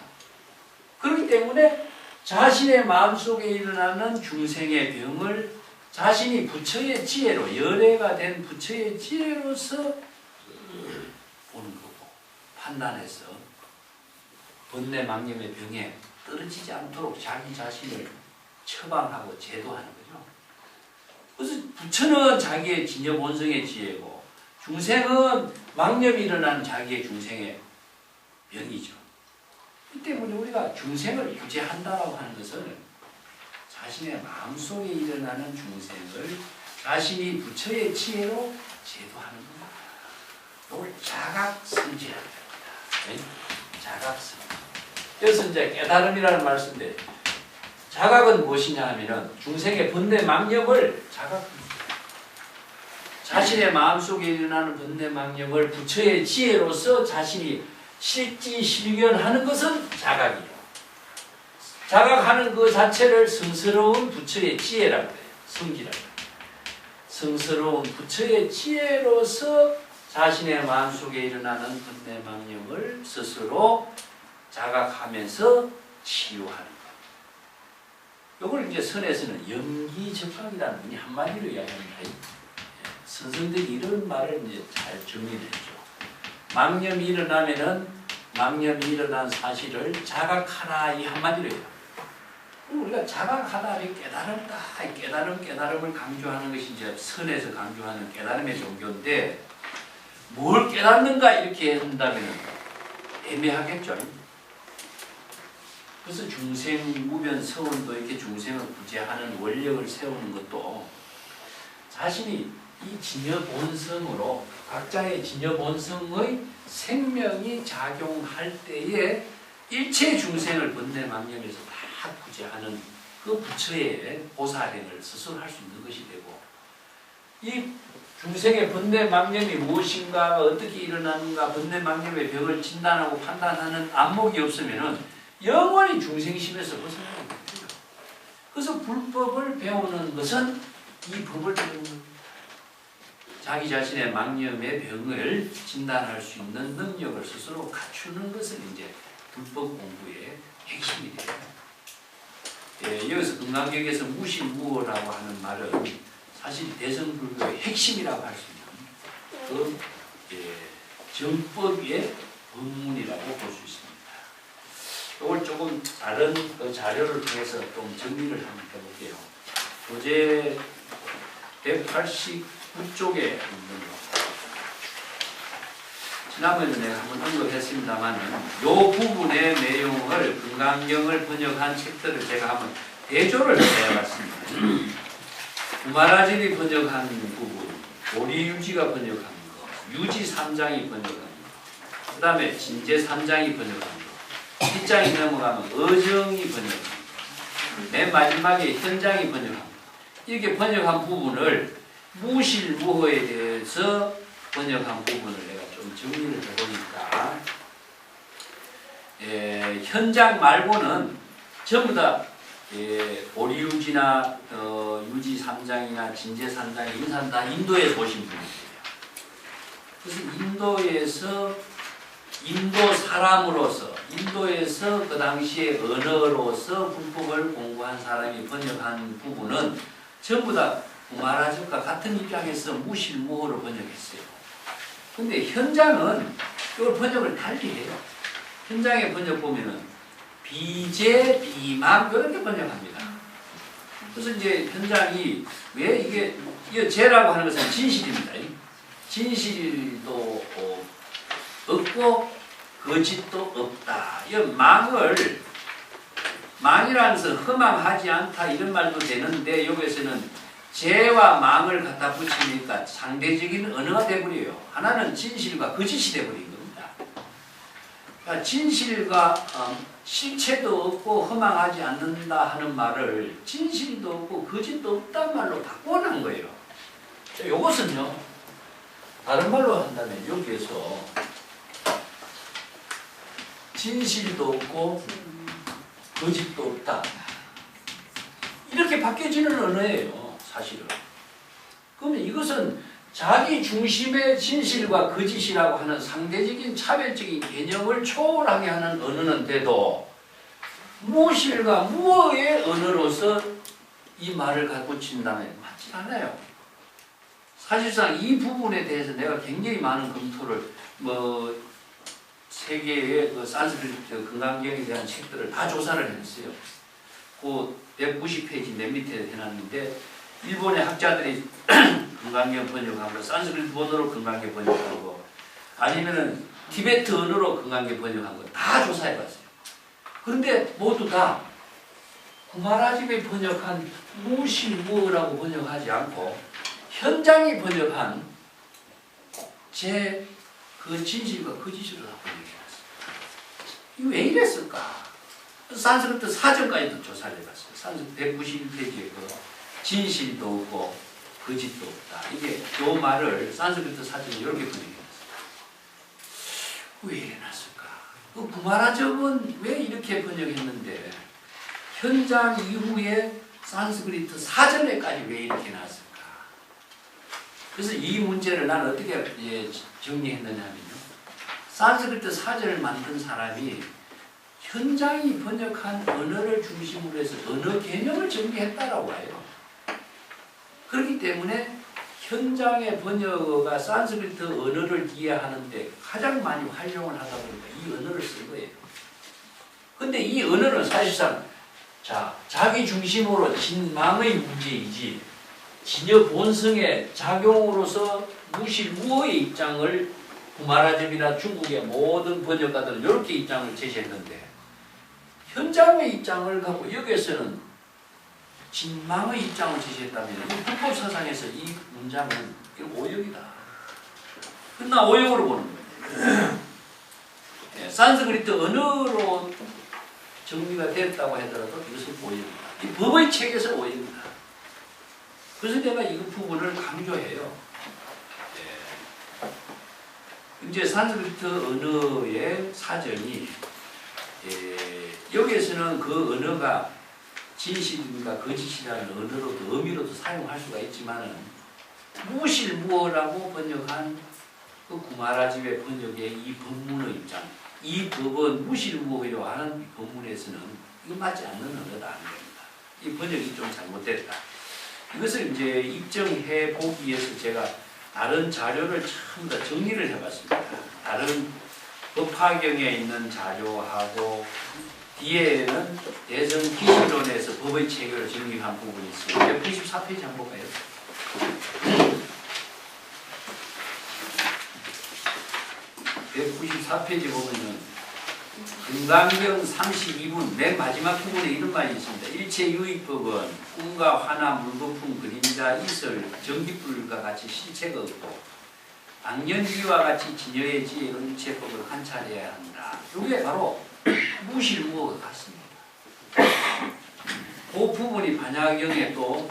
[SPEAKER 3] 그렇기 때문에 자신의 마음속에 일어나는 중생의 병을 자신이 부처의 지혜로 열애가 된 부처의 지혜로서 보는 거고 판단해서 번뇌 망념의 병에 떨어지지 않도록 자기 자신을 처방하고 제도하는 거죠. 그래서 부처는 자기의 진여 본성의 지혜고 중생은 망념이 일어나는 자기의 중생의 병이죠. 이 때문에 우리가 중생을 구제한다라고 하는 것은 자신의 마음속에 일어나는 중생을 자신이 부처의 지혜로 제도하는 겁니다. 이걸 자각성지라고 합니다. 자각성. 그래서 이제 깨달음이라는 말씀인데 자각은 무엇이냐 하면은 중생의 번뇌 망념을 자각합니다. 자신의 마음속에 일어나는 번뇌 망념을 부처의 지혜로서 자신이 실지실견하는 것은 자각이에요. 자각하는 그 자체를 성스러운 부처의 지혜라고 해요. 성기라고 해요. 성스러운 부처의 지혜로서 자신의 마음속에 일어나는 번뇌 망념을 스스로 자각하면서 치유하는 것. 이걸 이제 선에서는 영기적각이라는 분이 한마디로 이야기합니다. 선생들이 이런 말을 이제 잘 정리를 했죠. 망념이 일어나면은 망념이 일어난 사실을 자각하라 이 한마디로 해요. 우리가 자각하다, 깨달았다, 깨달음을 강조하는 것이 이제 선에서 강조하는 깨달음의 종교인데 뭘 깨닫는가 이렇게 한다면 애매하겠죠. 그래서 중생무변 서원도 이렇게 중생을 구제하는 원력을 세우는 것도 자신이 이 진여본성으로 각자의 진여본성의 생명이 작용할 때에 일체 중생을 번뇌 망념에서 다 구제하는 그 부처의 보살행을 스스로 할 수 있는 것이 되고 이 중생의 번뇌 망념이 무엇인가 어떻게 일어나는가 번뇌 망념의 병을 진단하고 판단하는 안목이 없으면은 영원히 중생심에서 벗어나게 됩니다. 그래서 불법을 배우는 것은 이 법을 배우는 자기 자신의 망념의 병을 진단할 수 있는 능력을 스스로 갖추는 것을 이제 불법 공부의 핵심이 돼요. 예, 여기서 금강경에서 무실무어라고 하는 말은 사실 대승불교의 핵심이라고 할 수 있는 그 정법의 본문이라고 볼 수 있습니다. 이걸 조금 다른 그 자료를 통해서 좀 정리를 한번 해볼게요. 교재 189쪽에 있는 거. 지난번에 내가 한번 언급했습니다만 이 부분의 내용을 금강경을 번역한 책들을 제가 한번 대조를 해봤습니다. 구마라집이 번역한 부분, 오리유지가 번역한 거, 유지3장이 번역한 거, 그 다음에 진제3장이 번역한 거, 뒷장이 넘어가면 어정이 번역한 거, 맨 마지막에 현장이 번역한 거. 이렇게 번역한 부분을 무실무허에 대해서 번역한 부분을 내가 좀 정리를 해보니까 현장 말고는 전부 다 오리유지나 유지 3장이나 진제 3장이 인사는 다 인도에서 오신 분이에요. 그래서 인도에서 인도 사람으로서 인도에서 그 당시의 언어로서 불법을 공부한 사람이 번역한 부분은 전부 다 구마라집과 같은 입장에서 무실무허로 번역했어요. 근데 현장은 이걸 번역을 달리 해요. 현장의 번역 보면은 비제, 비망 이렇게 번역합니다. 그래서 이제 현장이 왜 이게 제라고 하는 것은 진실입니다. 진실도 없고 거짓도 없다. 이 망이라는 것은 허망하지 않다 이런 말도 되는데 여기서는 제와 망을 갖다 붙이니까 상대적인 언어가 되버려요. 하나는 진실과 거짓이 되버린 겁니다. 그러니까 진실과 실체도 없고 허망하지 않는다 하는 말을 진실도 없고 거짓도 없단 말로 바꿔놓은 거예요. 이것은요 다른 말로 한다면 여기에서 진실도 없고 거짓도 없다 이렇게 바뀌어지는 언어예요. 사실은. 그러면 이것은 자기 중심의 진실과 거짓이라고 하는 상대적인 차별적인 개념을 초월하게 하는 언어는데도 무실과 무어의 언어로서 이 말을 갖고 친다면 맞지 않아요. 사실상 이 부분에 대해서 내가 굉장히 많은 검토를 세계의 그 산스크리트 금강경에 대한 책들을 다 조사를 했어요. 그 190페이지 맨 밑에 해놨는데 일본의 학자들이 금강경 번역한 거, 산스크리트 언어로 금강경 번역한 거, 아니면은 티베트 언어로 금강경 번역한 거 다 조사해봤어요. 그런데 모두 다 구마라집이 번역한 무실무어라고 번역하지 않고 현장이 번역한 그 진실과 거짓으로 다 번역해놨어요. 이거 왜 이랬을까? 산스크리트 사전까지도 조사를 해봤어요. 산스크리트 191페이지에 그 진실도 없고 거짓도 없다. 이게 요 말을 산스크리트 사전에 이렇게 번역해놨어요. 왜 이래놨을까? 그 구마라접은 왜 이렇게 번역했는데 현장 이후에 산스크리트 사전에까지 왜 이렇게 나왔을까? 그래서 이 문제를 나는 어떻게 정리했느냐면요. 산스크리트 사전을 만든 사람이 현장이 번역한 언어를 중심으로 해서 언어 개념을 정리했다라고 해요. 그렇기 때문에 현장의 번역어가 산스크리트 언어를 이해하는데 가장 많이 활용을 하다 보니까 이 언어를 쓴 거예요. 근데 이 언어는 사실상 자기 중심으로 진망의 문제이지 진여 본성의 작용으로서 무실무어의 입장을 구마라접이나 중국의 모든 번역가들은 이렇게 입장을 제시했는데 현장의 입장을 갖고 여기에서는 진망의 입장을 제시했다면 이 불법 사상에서 이 문장은 오역이다. 그러나 오역으로 보는 거예요. 산스크리트 언어로 정리가 됐다고 하더라도 이것은 오역이다. 이 법의 책에서 오역이다. 그래서 내가 이 부분을 강조해요. 이제 산스크리트 언어의 사전이 여기에서는 그 언어가 진실인가 거짓이라는 언어로도 의미로도 사용할 수가 있지만은 무실무어라고 번역한 그 구마라집의 번역의 이 법문의 입장, 이 법은 무실무어라고 하는 법문에서는 이거 맞지 않는 언어다 하는 겁니다. 이 번역이 좀 잘못됐다. 이것을 이제 입증해 보기 위해서 제가 다른 자료를 전부 다 정리를 해봤습니다. 다른 법화경에 있는 자료하고 뒤에는 대성 기실론에서 법의 체계를 정리한 부분이 있습니다. 194페이지 한번 볼까요? 194페이지 보면은 금강경 32분 맨 마지막 부분에 이런 말이 있습니다. 일체유익법은 꿈과 화나 물거품 그림자 이슬 전기불과 같이 실체가 없고 당연지와 같이 진여의 지혜로 일체법을 관찰해야 한다. 이게 바로 무실무어가 같습니다. 그 부분이 반야경에 또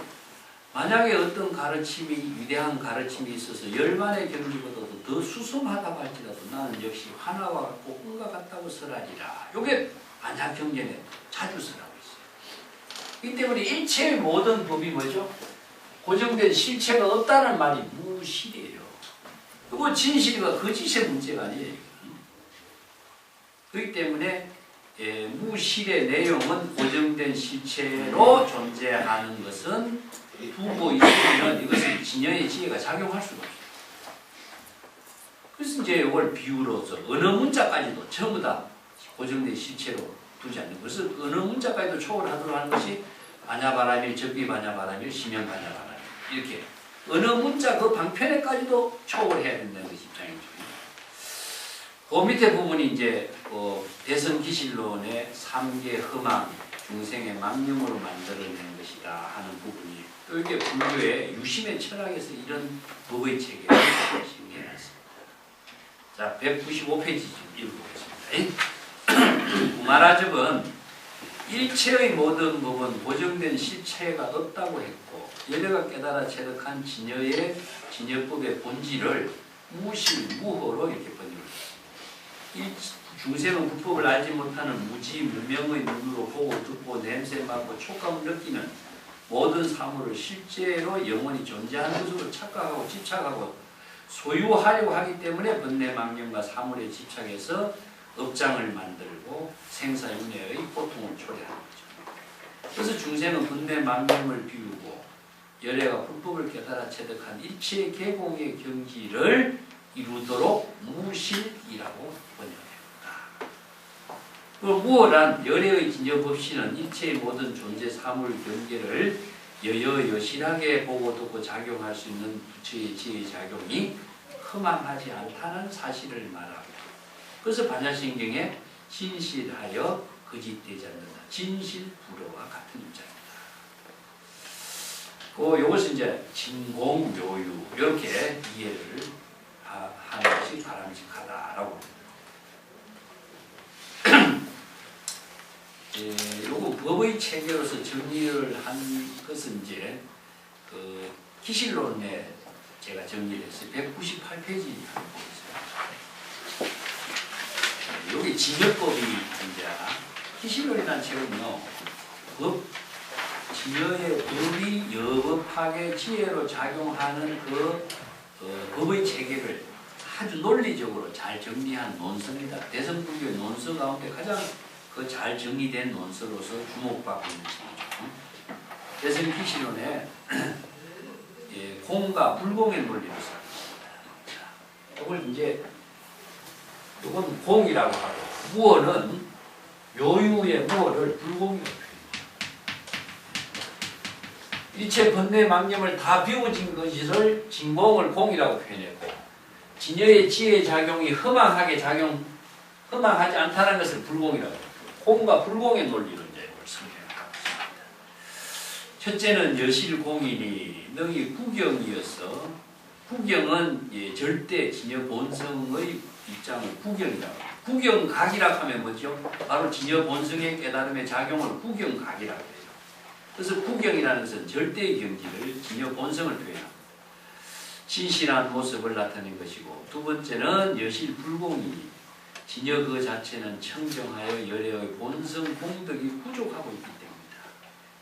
[SPEAKER 3] 만약에 어떤 가르침이 위대한 가르침이 있어서 열반의 경지보다도 더 수성하다고 할지라도 나는 역시 하나와 같고 꿈과 같다고 설하리라. 이게 반야경전에 자주 설하고 있어요. 이 때문에 일체의 모든 법이 뭐죠? 고정된 실체가 없다는 말이 무실이에요. 그리고 진실과 거짓의 문제가 아니에요. 그렇기 때문에 무실의 내용은 고정된 실체로 존재하는 것은 두고 있으면 이것은 진여의 지혜가 작용할 수가 없어요. 그래서 이제 이걸 비유로서 언어 문자까지도 전부 다 고정된 실체로 두지 않는 것을 언어 문자까지도 초월하도록 하는 것이 반야바라밀, 적비반야바라밀, 심연반야바라밀 이렇게 언어 문자 그 방편에까지도 초월해야 된다는 것이 입장이죠. 그 밑에 부분이 이제 대성기실론의 3계 흠망, 중생의 망념으로 만들어낸 것이다 하는 부분이 또 이게 불교의 유심의 철학에서 이런 법의 체계를 정리해놨습니다. 자, 195페이지 좀 읽어보겠습니다. 구마라접은 일체의 모든 법은 고정된 실체가 없다고 했고 열애가 깨달아 체득한 진여의 진여법의 본질을 무실무허로 이렇게 번역했습니다. 중생은 불법을 알지 못하는 무지 무명의 눈으로 보고 듣고 냄새 맡고 촉감을 느끼는 모든 사물을 실제로 영원히 존재하는 것으로 착각하고 집착하고 소유하려고 하기 때문에 번뇌망념과 사물에 집착해서 업장을 만들고 생사윤회의 고통을 초래하는 거죠. 그래서 중생은 번뇌망념을 비우고 열애가 불법을 깨달아 체득한 일체 계공의 경지를 이루도록 무실이라고 번역합니다. 그 무어란 열애의 진여법신은 일체의 모든 존재 사물 경계를 여여여실하게 보고 듣고 작용할 수 있는 부처의 지혜의 작용이 흠함하지 않다는 사실을 말하고 그래서 반야신경에 진실하여 거짓되지 않는다. 진실 불어와 같은 입장입니다. 요것은 이제 진공묘유 이렇게 이해를 하는 것이 바람직하다라고 요거 법의 체계로서 정리를 한 것은 이제 그 기실론에 제가 정리를 했어요. 198페이지 한번 보겠습니다. 여기 진여법이 이제 기실론이라는 책은요, 진여의 법이 여법학의 지혜로 작용하는 법의 체계를 아주 논리적으로 잘 정리한 논서입니다. 대성불교의 논서 가운데 가장 잘 정리된 논서로서 주목받고 있는 책이죠. 대성기실론에 공과 불공의 논리를 썼습니다. 이걸 이제 이건 공이라고 하고, 무어는 묘유의 무어를 불공이라고 표현합니다. 일체 번뇌 망념을 다 비워진 것을 진공을 공이라고 표현했고, 진여의 지혜의 작용이 흠망하지 않다는 것을 불공이라고 합니다. 공과 불공의 논리로 이제 이걸 설명하고 있습니다. 첫째는 여실공이니 너희 구경이어서, 구경은 절대 진여 본성의 입장을 구경이라고 합니다. 구경각이라고 하면 뭐죠? 바로 진여 본성의 깨달음의 작용을 구경각이라고 해요. 그래서 구경이라는 것은 절대의 경지를 진여 본성을 표현합니다. 진실한 모습을 나타낸 것이고, 두 번째는 여실불공이니 진여 그 자체는 청정하여 열애의 본성 공덕이 부족하고 있기 때문이다.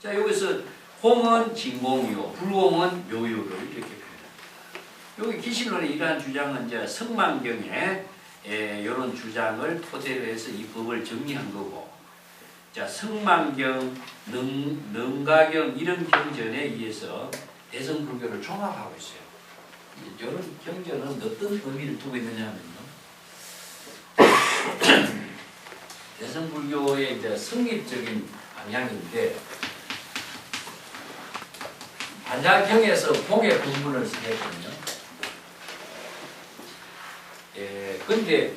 [SPEAKER 3] 자, 여기서 공은 진공이요, 불공은 묘유를 이렇게 표현합니다. 여기 기실론의 이러한 주장은 이제 성만경에 이런 주장을 토대로 해서 이 법을 정리한 거고, 자, 성만경, 능가경 이런 경전에 의해서 대성불교를 종합하고 있어요. 이런 경전은 어떤 의미를 두고 있느냐 하면요, 대성불교의 이제 성립적인 방향인데, 반야경에서 공의 본문을 했거든요. 근데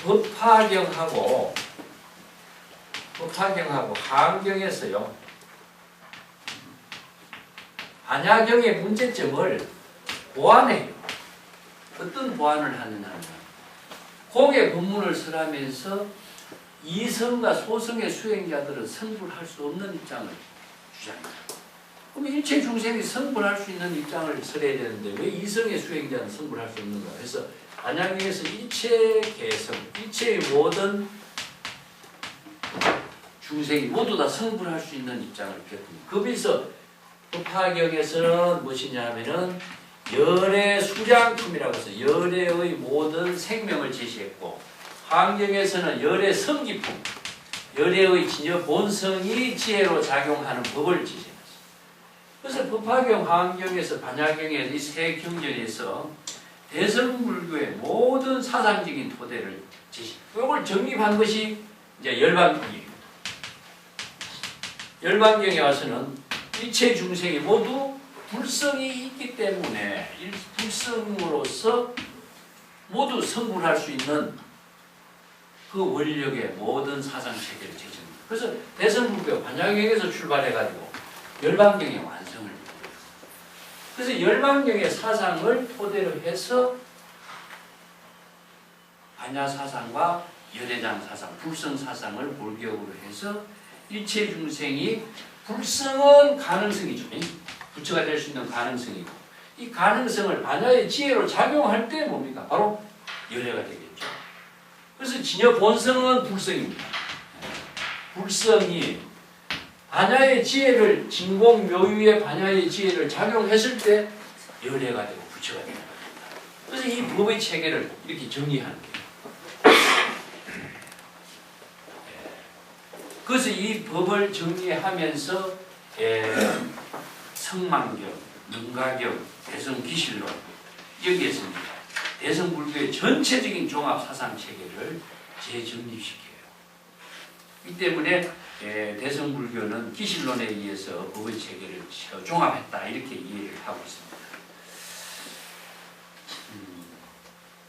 [SPEAKER 3] 법화경하고 하안경에서요, 반야경의 문제점을 보완해요. 어떤 보완을 하느냐 하면, 공의 본문을 설하면서 이성과 소성의 수행자들은 성불할 수 없는 입장을 주장합니다. 그럼 일체 중생이 성불할 수 있는 입장을 설해야 되는데 왜 이성의 수행자는 성불할 수 없는가? 그래서 반야경에서 일체 개성, 일체의 모든 중생이 모두 다 성불할 수 있는 입장을 펴니다. 거기서 법화경에서는 무엇이냐 하면은 열의 수량품이라고 해서 열의 모든 생명을 제시했고, 하안경에서는 열의 성기품, 열의 진여 본성이 지혜로 작용하는 법을 제시했어요. 그래서 법화경, 하안경에서 반야경에서 이 세 경전에서 대성불교의 모든 사상적인 토대를 이걸 정립한 것이 이제 열반경입니다. 열반경에 와서는 일체 중생이 모두 불성이 있기 때문에 불성으로서 모두 성불할 수 있는 그 원력의 모든 사상 체계를 제시합니다. 그래서 대성불교 반야경에서 출발해가지고 열반경의 완성을 이루어요. 그래서 열반경의 사상을 토대로 해서 반야 사상과 열애장 사상, 불성 사상을 골격으로 해서 일체 중생이 불성은 가능성이죠. 부처가 될 수 있는 가능성이고, 이 가능성을 반야의 지혜로 작용할 때 뭡니까? 바로 열애가 되겠죠. 그래서 진여 본성은 불성입니다. 불성이 반야의 지혜를, 진공 묘유의 반야의 지혜를 작용했을 때 열애가 되고 부처가 되는 겁니다. 그래서 이 법의 체계를 이렇게 정리하는 거예요. 그래서 이 법을 정리하면서 성만경, 능가경, 대성기실론 여기에서 대성불교의 전체적인 종합 사상 체계를 재정립시켜요. 이 때문에 대성불교는 기실론에 의해서 법의 체계를 종합했다 이렇게 이해를 하고 있습니다.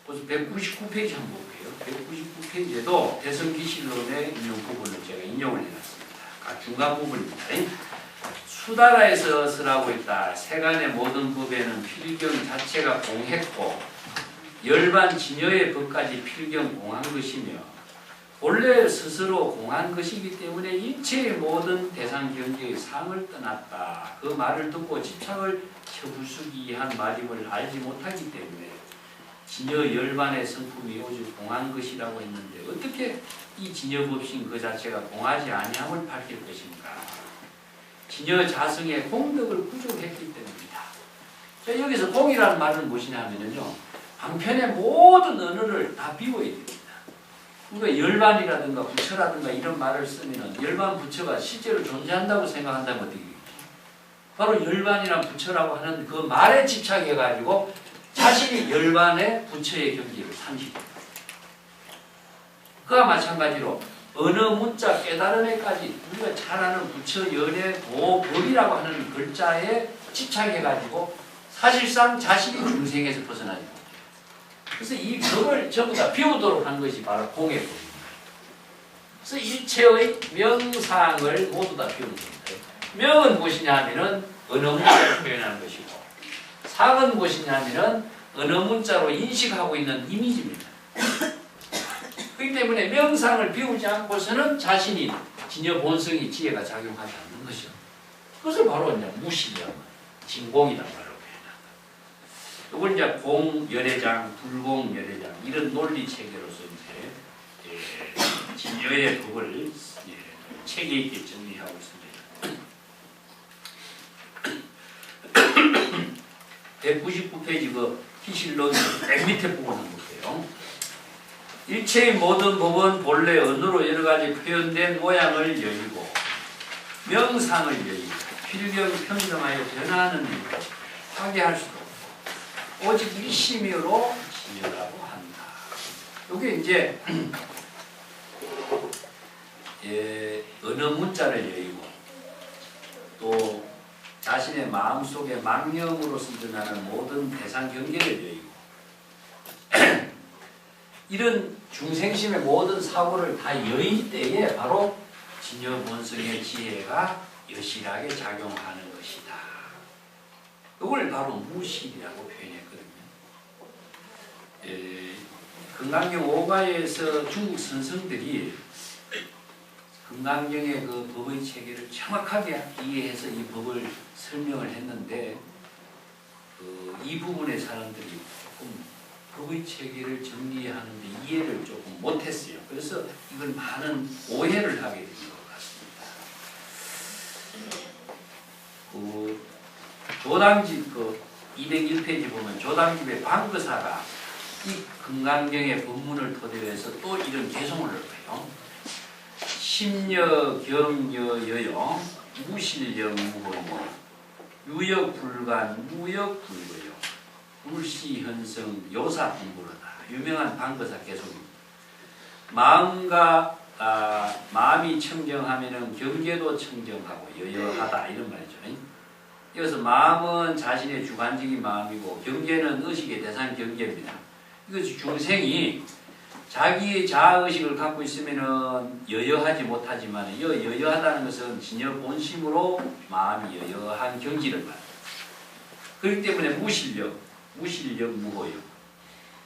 [SPEAKER 3] 그래서 199페이지 한번 볼게요. 199페이지에도 대성기실론의 있는 부분을 제가 인용을 해놨습니다. 중간 부분입니다. 수다라에서 설하고 있다. 세간의 모든 법에는 필경 자체가 공했고 열반 진여의 법까지 필경 공한 것이며 본래 스스로 공한 것이기 때문에 일체의 모든 대상 경계의 상을 떠났다. 그 말을 듣고 집착을 켜부수기한 말임을 알지 못하기 때문에 진여 열반의 성품이 오직 공한 것이라고 했는데 어떻게 이 진여법신 그 자체가 공하지 아니함을 밝힐 것인가. 진여 자성의 공덕을 부족했기 때문이다. 자, 여기서 공이라는 말은 무엇이냐면요, 방편의 모든 언어를 다 비워야 됩니다. 우리가 열반이라든가 부처라든가 이런 말을 쓰면은 열반 부처가 실제로 존재한다고 생각한다면 어떻게 되겠죠? 바로 열반이란 부처라고 하는 그 말에 집착해가지고 자신이 열반의 부처의 경지를 상실합니다. 그와 마찬가지로 어느 문자 깨달음에까지 우리가 잘 아는 부처, 연의, 도, 법이라고 하는 글자에 집착해가지고 사실상 자신이 중생에서 벗어나지 못해요. 그래서 이 법을 전부 다 비우도록 한 것이 바로 공의 법입니다. 그래서 일체의 명상을 모두 다 비우는 겁니다. 명은 무엇이냐 하면은 어느 문자를 표현하는 것이고, 상은 무엇이냐 하면은 어느 문자로 인식하고 있는 이미지입니다. 그렇기 때문에 명상을 비우지 않고서는 자신이 진여 본성이 지혜가 작용하지 않는 것이죠. 그것을 바로 이제 무실령, 진공이란 말로 표현한다. 이걸 이제 공열애장, 불공열애장 이런 논리 체계로서 이제 진여의 법을 체계 있게 정리하고 있습니다. 199페이지 그 피실론 맨 밑에 부분 한번 볼게요. 일체의 모든 법은 본래 언어로 여러 가지 표현된 모양을 여의고 명상을 여의고 필경 평정하여 변하는 일을 파괴할 수도 없고 오직 일심이로 진여라고 한다. 이게 이제 어느 문자를 여의고 또 자신의 마음속에 망념으로서 일어나는 모든 대상 경계를 여의고 이런 중생심의 모든 사고를 다 여의 때에 바로 진여 본성의 지혜가 여실하게 작용하는 것이다. 이걸 바로 무실이라고 표현했거든요. 금강경 5가에서 중국 선성들이 금강경의 그 법의 체계를 정확하게 이해해서 이 법을 설명을 했는데 이 부분의 사람들이 조금 법의 체계를 정리하는데 이해를 조금 못했어요. 그래서 이걸 많은 오해를 하게 된 것 같습니다. 조당집 201페이지 보면 조당집의 방거사가 이 금강경의 법문을 토대로 해서 또 이런 개송을 해요. 심여 경여 여여 무실여 무호여 유역불간 무역불거여 불시현성 요사분부르다. 유명한 방거사 개송입니다. 마음이 청정하면은 경계도 청정하고 여여하다 이런 말이죠. 여기서 마음은 자신의 주관적인 마음이고 경계는 의식의 대상 경계입니다. 이것이 중생이 자기의 자아의식을 갖고 있으면은 여여하지 못하지만 여여하다는 것은 진여 본심으로 마음이 여여한 경지를 말합니다. 그렇기 때문에 무실력 무호역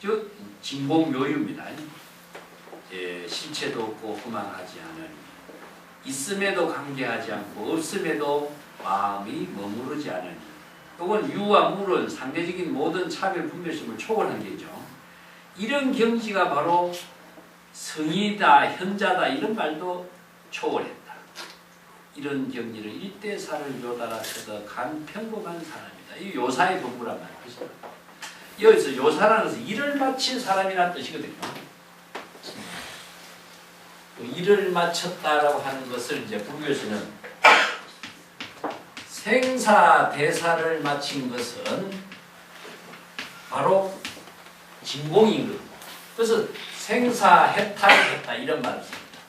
[SPEAKER 3] 즉 진공묘유입니다. 실체도 없고 후망하지 않으니 있음에도 관계하지 않고 없음에도 마음이 머무르지 않으니 이건 유와 물은 상대적인 모든 차별 분별심을 초월한 게죠. 이런 경지가 바로 성이다, 현자다 이런 말도 초월했다. 이런 경지를 일대사를 요달아 서덕한 평범한 사람이다. 이 요사의 법무란 말이죠. 여기서 요사라는 것은 일을 마친 사람이라는 뜻이거든요. 일을 마쳤다라고 하는 것을 이제 불교에서는 생사대사를 마친 것은 바로 진공인 것. 그래서 생사해탈했다 이런 말을 씁니다.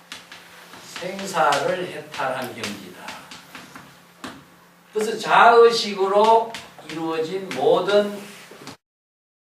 [SPEAKER 3] 생사를 해탈한 경지다. 그래서 자의식으로 이루어진 모든